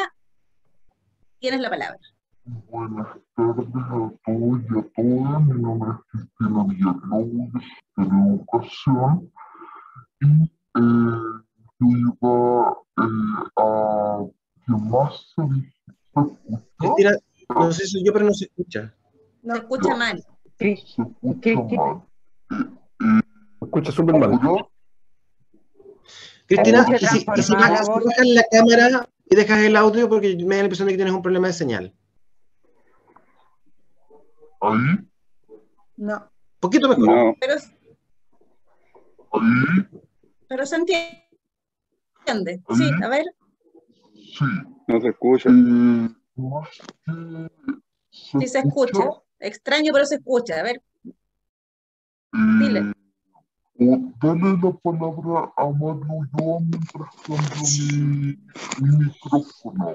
tienes la palabra. Buenas tardes a todos y a todas. Mi nombre es Cristina Villalobos, de Educación, y yo iba a que más se escucha. Cristina, no sé si soy yo, pero no se escucha. No, se escucha mal. Se escucha mal. Se escucha súper mal. Cristina, y si bajas la cámara y dejas el audio, porque me da la impresión de que tienes un problema de señal. ¿Ahí? No. poquito mejor. No, Pero se entiende. Sí, a ver. Sí, no se escucha. más que Sí se escucha. Extraño, pero se escucha. A ver, dile. o dale la palabra a Mario Ulloa mientras cambio mi micrófono.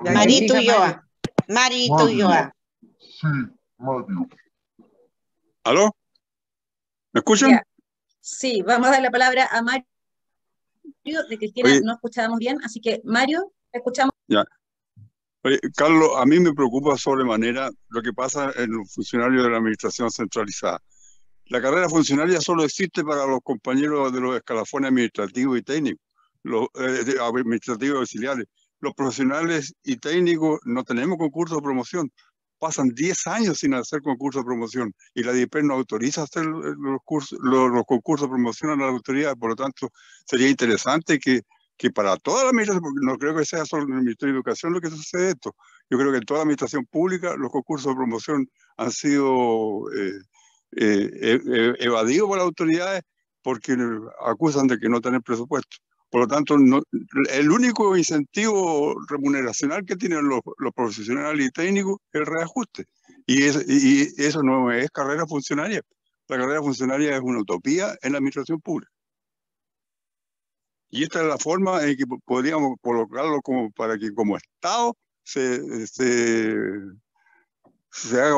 Ya, Marito diga Ulloa. Marito Mario. Ulloa. Sí, Mario. ¿Aló? ¿Me escuchan? Ya. Sí, vamos a dar la palabra a Mario. De Cristina Oye. no escuchábamos bien, así que Mario, te escuchamos. Ya. Oye, Carlos, a mí me preocupa sobremanera lo que pasa en los funcionarios de la administración centralizada. La carrera funcionaria solo existe para los compañeros de los escalafones administrativos y técnicos, los administrativos auxiliares. Los profesionales y técnicos no tenemos concurso de promoción. Pasan 10 años sin hacer concurso de promoción y la DIPER no autoriza hacer los concursos de promoción a las autoridades. Por lo tanto, sería interesante que para toda la administración, porque no creo que sea solo en el Ministerio de Educación lo que sucede esto, yo creo que en toda la administración pública los concursos de promoción han sido evadidos por las autoridades porque acusan de que no tienen presupuesto. Por lo tanto, el único incentivo remuneracional que tienen los profesionales y técnicos es el reajuste. Y eso no es carrera funcionaria. La carrera funcionaria es una utopía en la administración pública. Y esta es la forma en que podríamos colocarlo como para que como Estado se haga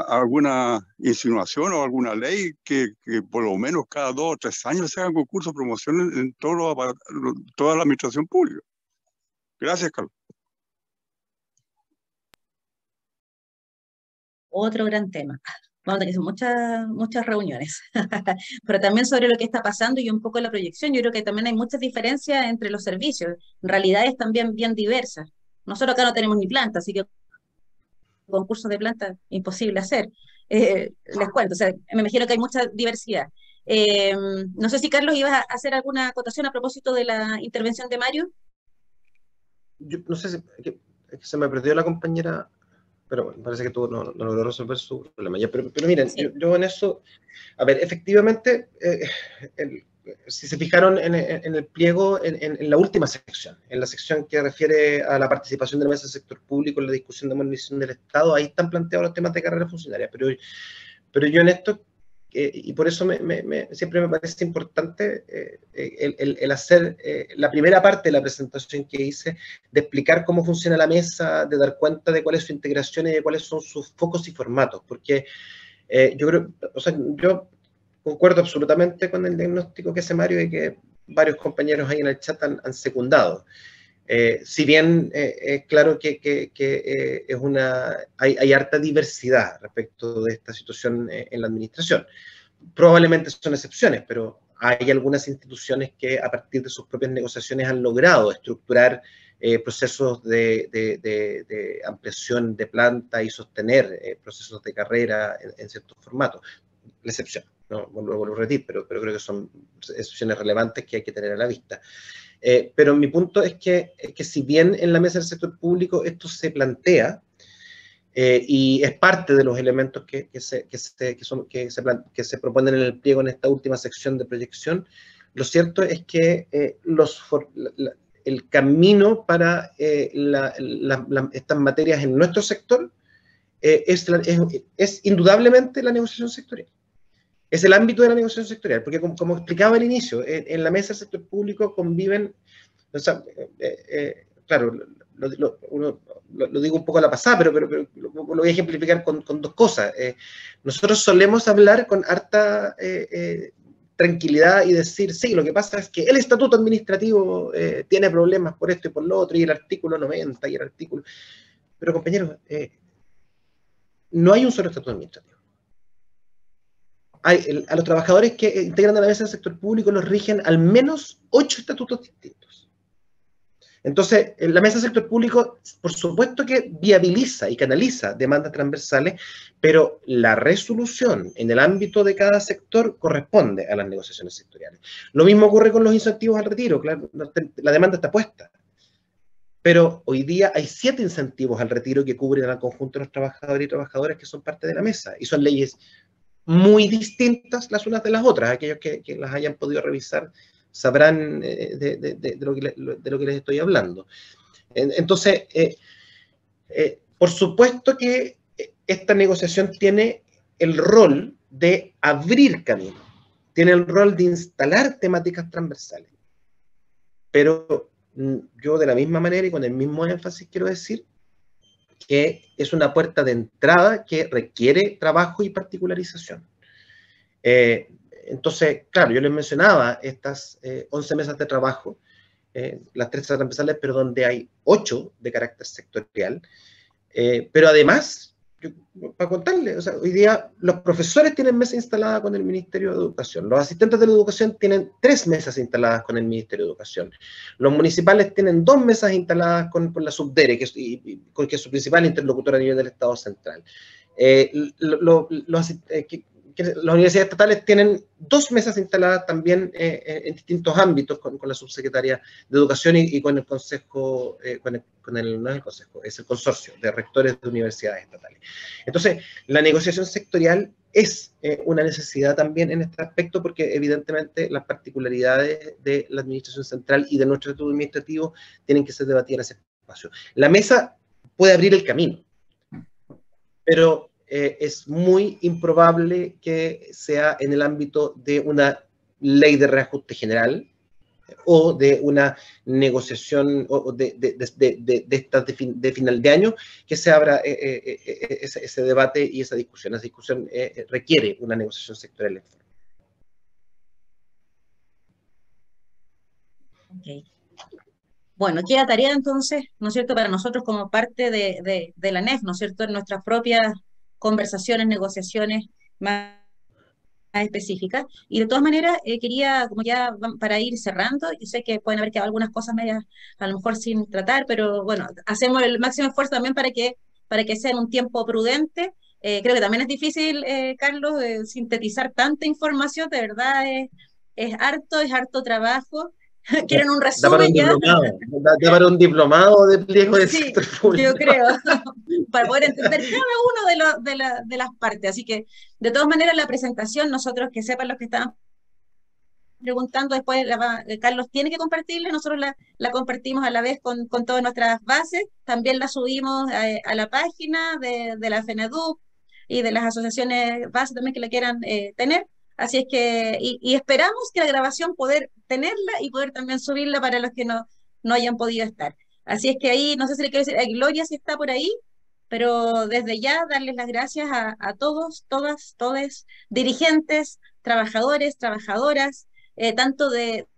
alguna insinuación o alguna ley que por lo menos cada 2 o 3 años se hagan concursos de promoción en toda la administración pública. Gracias, Carlos. Otro gran tema. Vamos a tener muchas reuniones, pero también sobre lo que está pasando y un poco la proyección. Yo creo que también hay muchas diferencias entre los servicios, realidades también bien diversas. Nosotros acá no tenemos ni planta, así que concursos de planta imposible hacer. Les cuento, o sea, me imagino que hay mucha diversidad. No sé si Carlos ibas a hacer alguna acotación a propósito de la intervención de Mario. Yo no sé si que se me perdió la compañera, pero bueno, parece que tú no logró resolver su problema. Ya, pero miren, Sí. yo en eso, a ver, efectivamente, si se fijaron en el pliego, en la última sección, en la sección que refiere a la participación de la mesa del sector público en la discusión de modernización del Estado, ahí están planteados los temas de carrera funcionaria, pero yo en esto, y por eso siempre me parece importante el hacer la primera parte de la presentación que hice, de explicar cómo funciona la mesa, de dar cuenta de cuál es su integración y de cuáles son sus focos y formatos, porque yo creo, o sea, yo concuerdo absolutamente con el diagnóstico que hace Mario y que varios compañeros ahí en el chat han secundado. Si bien es claro que hay harta diversidad respecto de esta situación en la administración. Probablemente son excepciones, pero hay algunas instituciones que a partir de sus propias negociaciones han logrado estructurar procesos de ampliación de planta y sostener procesos de carrera en ciertos formatos. La excepción, no vuelvo a repetir, pero creo que son excepciones relevantes que hay que tener a la vista. Pero mi punto es que si bien en la mesa del sector público esto se plantea, y es parte de los elementos que se proponen en el pliego en esta última sección de proyección, lo cierto es que el camino para estas materias en nuestro sector es indudablemente la negociación sectorial. Es el ámbito de la negociación sectorial, porque como explicaba al inicio, en la mesa del sector público conviven, o sea, claro, lo digo un poco a la pasada, pero lo voy a ejemplificar con 2 cosas. Nosotros solemos hablar con harta tranquilidad y decir, sí, lo que pasa es que el estatuto administrativo tiene problemas por esto y por lo otro, y el artículo 90 y el artículo... Pero compañeros, no hay un solo estatuto administrativo. A los trabajadores que integran a la mesa del sector público los rigen al menos 8 estatutos distintos. Entonces, la mesa del sector público, por supuesto que viabiliza y canaliza demandas transversales, pero la resolución en el ámbito de cada sector corresponde a las negociaciones sectoriales. Lo mismo ocurre con los incentivos al retiro, claro, la demanda está puesta. pero hoy día hay 7 incentivos al retiro que cubren al conjunto de los trabajadores y trabajadoras que son parte de la mesa, y son leyes muy distintas las unas de las otras. Aquellos que las hayan podido revisar sabrán de lo que les estoy hablando. Entonces, por supuesto que esta negociación tiene el rol de abrir camino, tiene el rol de instalar temáticas transversales, pero yo de la misma manera y con el mismo énfasis quiero decir que es una puerta de entrada que requiere trabajo y particularización. Entonces, claro, yo les mencionaba estas 11 mesas de trabajo, las 3 transversales, pero donde hay 8 de carácter sectorial, pero además, para contarles, o sea, hoy día los profesores tienen mesa instalada con el Ministerio de Educación, los asistentes de la educación tienen 3 mesas instaladas con el Ministerio de Educación, los municipales tienen 2 mesas instaladas con la Subdere, que es su principal interlocutor a nivel del Estado Central. Las universidades estatales tienen 2 mesas instaladas también en distintos ámbitos con la subsecretaria de Educación y con el Consejo, no es el Consejo, es el Consorcio de Rectores de Universidades Estatales. Entonces, la negociación sectorial es una necesidad también en este aspecto, porque evidentemente las particularidades de la administración central y de nuestro estatuto administrativo tienen que ser debatidas en ese espacio. La mesa puede abrir el camino, pero es muy improbable que sea en el ámbito de una ley de reajuste general o de una negociación o de final de año que se abra ese debate y esa discusión. Esa discusión requiere una negociación sectorial. Okay. Bueno, queda tarea entonces, ¿no es cierto?, para nosotros como parte de la NEF, ¿no es cierto?, en nuestras propias conversaciones, negociaciones más específicas. Y de todas maneras, quería, como ya para ir cerrando, yo sé que pueden haber quedado algunas cosas medias a lo mejor sin tratar, pero bueno, hacemos el máximo esfuerzo también para que sea en un tiempo prudente. Creo que también es difícil, Carlos, sintetizar tanta información, de verdad es harto trabajo. ¿Quieren un resumen ya? Da para un diplomado de pliego de sector público. Yo creo, para poder entender cada uno de las partes. Así que, de todas maneras, la presentación, nosotros que sepan los que estaban preguntando, después Carlos tiene que compartirla, nosotros la compartimos a la vez con todas nuestras bases, también la subimos a la página de la FENADUC y de las asociaciones bases también que la quieran tener. Así es que, y esperamos que la grabación poder tenerla y poder también subirla para los que no hayan podido estar. Así es que ahí, no sé si le quiero decir a Gloria si está por ahí, pero desde ya darles las gracias a todos, todas, todes, dirigentes, trabajadores, trabajadoras, tanto de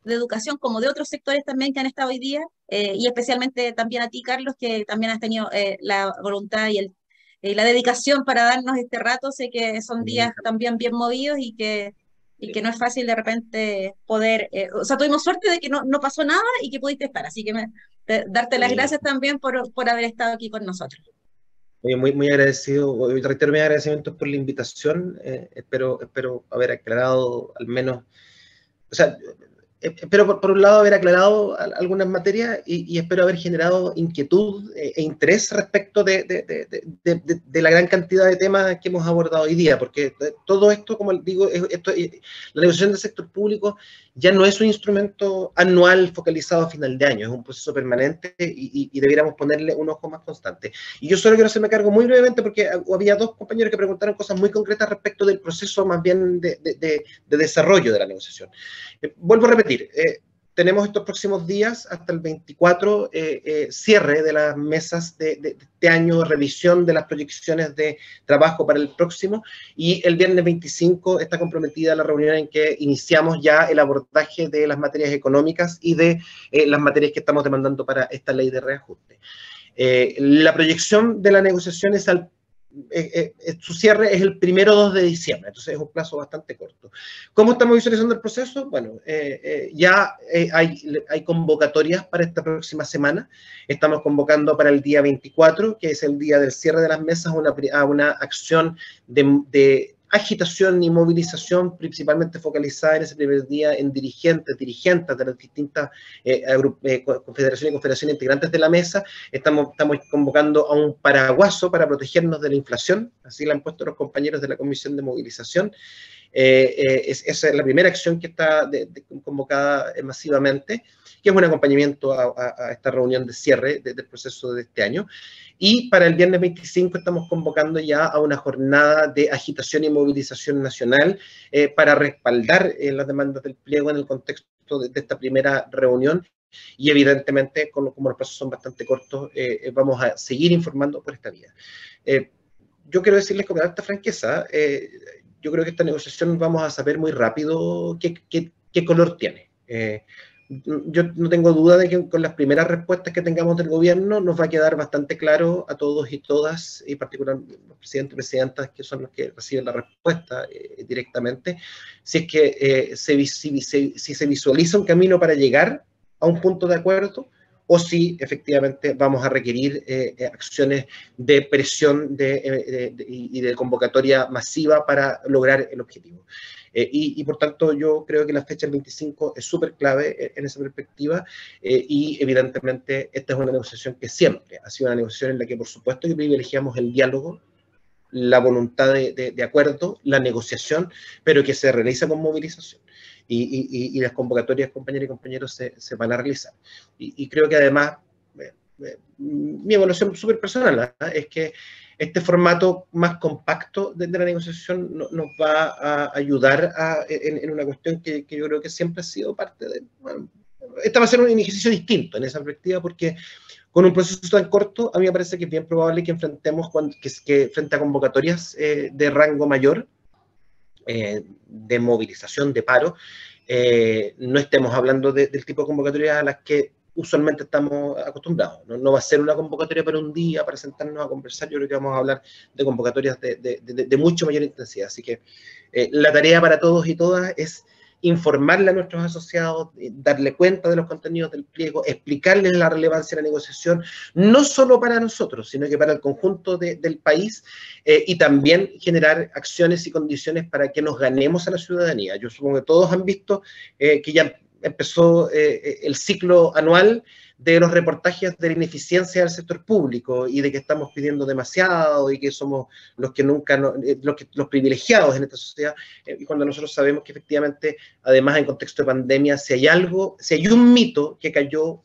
educación como de otros sectores también que han estado hoy día, y especialmente también a ti, Carlos, que también has tenido la voluntad y la dedicación para darnos este rato. Sé que son días también bien movidos y que no es fácil de repente poder, o sea, tuvimos suerte de que no pasó nada y que pudiste estar, así que darte las gracias también por haber estado aquí con nosotros. Muy agradecido, reitero mis agradecimientos por la invitación, espero haber aclarado al menos, o sea, espero por un lado haber aclarado algunas materias y espero haber generado inquietud e interés respecto de la gran cantidad de temas que hemos abordado hoy día, porque todo esto, como digo, la negociación del sector público ya no es un instrumento anual focalizado a final de año, es un proceso permanente y debiéramos ponerle un ojo más constante. Y yo solo quiero hacerme cargo muy brevemente porque había 2 compañeros que preguntaron cosas muy concretas respecto del proceso más bien de desarrollo de la negociación. Vuelvo a repetir, tenemos estos próximos días, hasta el 24, cierre de las mesas de este año, revisión de las proyecciones de trabajo para el próximo, y el viernes 25 está comprometida la reunión en que iniciamos ya el abordaje de las materias económicas y de las materias que estamos demandando para esta ley de reajuste. La proyección de la negociación es su cierre es el 1-2 de diciembre, entonces es un plazo bastante corto. ¿Cómo estamos visualizando el proceso? Bueno, ya hay convocatorias para esta próxima semana. Estamos convocando para el día 24, que es el día del cierre de las mesas, a una acción de agitación y movilización principalmente focalizada en ese primer día en dirigentes de las distintas confederaciones y confederaciones integrantes de la mesa. Estamos convocando a un paraguaso para protegernos de la inflación, así lo han puesto los compañeros de la Comisión de Movilización. Esa es la primera acción que está convocada masivamente, que es un acompañamiento a esta reunión de cierre del proceso de este año. Y para el viernes 25 estamos convocando ya a una jornada de agitación y movilización nacional para respaldar las demandas del pliego en el contexto de esta primera reunión. Y evidentemente, como los plazos son bastante cortos, vamos a seguir informando por esta vía. Yo quiero decirles con alta franqueza, yo creo que esta negociación vamos a saber muy rápido qué color tiene. Yo no tengo duda de que con las primeras respuestas que tengamos del gobierno nos va a quedar bastante claro a todos y todas, y particularmente los presidentes y presidentas, que son los que reciben la respuesta directamente, si es que si se visualiza un camino para llegar a un punto de acuerdo, o si efectivamente vamos a requerir acciones de presión y de convocatoria masiva para lograr el objetivo. Y por tanto yo creo que la fecha del 25 es súper clave en esa perspectiva, y evidentemente esta es una negociación que siempre ha sido una negociación en la que por supuesto que privilegiamos el diálogo, la voluntad de acuerdo, la negociación, pero que se realiza con movilización. Y las convocatorias, compañeras y compañeros, se van a realizar. Y creo que además, mi evaluación súper personal es que este formato más compacto de la negociación nos va a ayudar en una cuestión que yo creo que siempre ha sido parte de... Bueno, este va a ser un ejercicio distinto en esa perspectiva, porque con un proceso tan corto, a mí me parece que es bien probable que enfrentemos, que frente a convocatorias de rango mayor, de movilización, de paro, no estemos hablando del tipo de convocatorias a las que usualmente estamos acostumbrados. No va a ser una convocatoria para un día, para sentarnos a conversar. Yo creo que vamos a hablar de convocatorias de mucho mayor intensidad. Así que la tarea para todos y todas es informarle a nuestros asociados, darle cuenta de los contenidos del pliego, explicarles la relevancia de la negociación, no solo para nosotros, sino que para el conjunto del país, y también generar acciones y condiciones para que nos ganemos a la ciudadanía. Yo supongo que todos han visto que ya empezó el ciclo anual de los reportajes de la ineficiencia del sector público y de que estamos pidiendo demasiado y que somos los que nunca, los privilegiados en esta sociedad, y cuando nosotros sabemos que efectivamente, además en contexto de pandemia, si hay un mito que cayó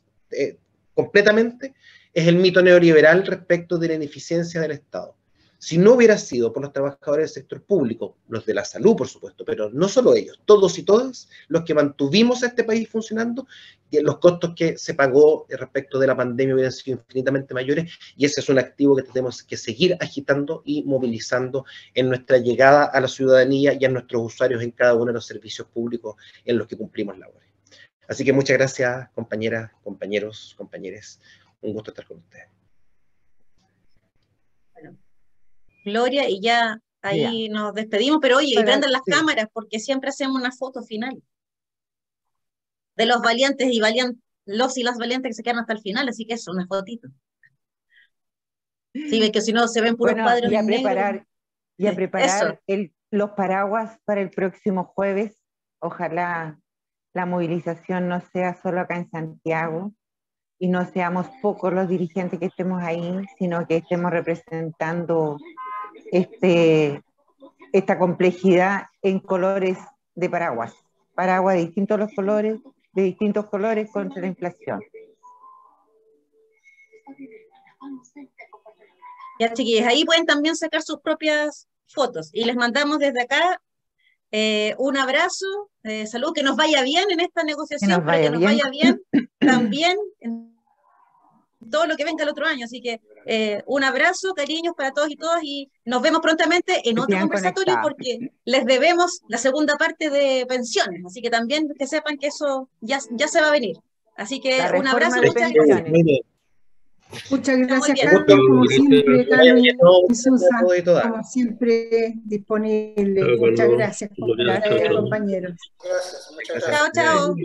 completamente, es el mito neoliberal respecto de la ineficiencia del Estado. Si no hubiera sido por los trabajadores del sector público, los de la salud, por supuesto, pero no solo ellos, todos y todas los que mantuvimos a este país funcionando, los costos que se pagó respecto de la pandemia hubieran sido infinitamente mayores, y ese es un activo que tenemos que seguir agitando y movilizando en nuestra llegada a la ciudadanía y a nuestros usuarios en cada uno de los servicios públicos en los que cumplimos labores. Así que muchas gracias, compañeras, compañeros, compañeres. Un gusto estar con ustedes. Gloria, y ya ahí nos despedimos, pero oye, y prendan las cámaras, porque siempre hacemos una foto final de los valientes y los y las valientes que se quedan hasta el final, así que eso, una fotito. Sí, que si no se ven puros cuadros negros. Y a preparar los paraguas para el próximo jueves. Ojalá la movilización no sea solo acá en Santiago, y no seamos pocos los dirigentes que estemos ahí, sino que estemos representando esta complejidad en colores de paraguas de distintos colores contra la inflación. Ya, chiquillos, ahí pueden también sacar sus propias fotos, y les mandamos desde acá un abrazo, salud, que nos vaya bien en esta negociación, pero que nos vaya bien también en todo lo que venga el otro año. Así que un abrazo, cariños para todos y todas, y nos vemos prontamente en otro conversatorio, porque les debemos la segunda parte de pensiones, así que también que sepan que eso ya se va a venir. Así que un abrazo, muchas gracias. Muchas gracias, Carlos, como siempre, Carlos y Susa, como siempre, disponible. Muchas gracias, compañeros. Gracias, muchas gracias. Chao, chao.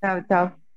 Chao, chao.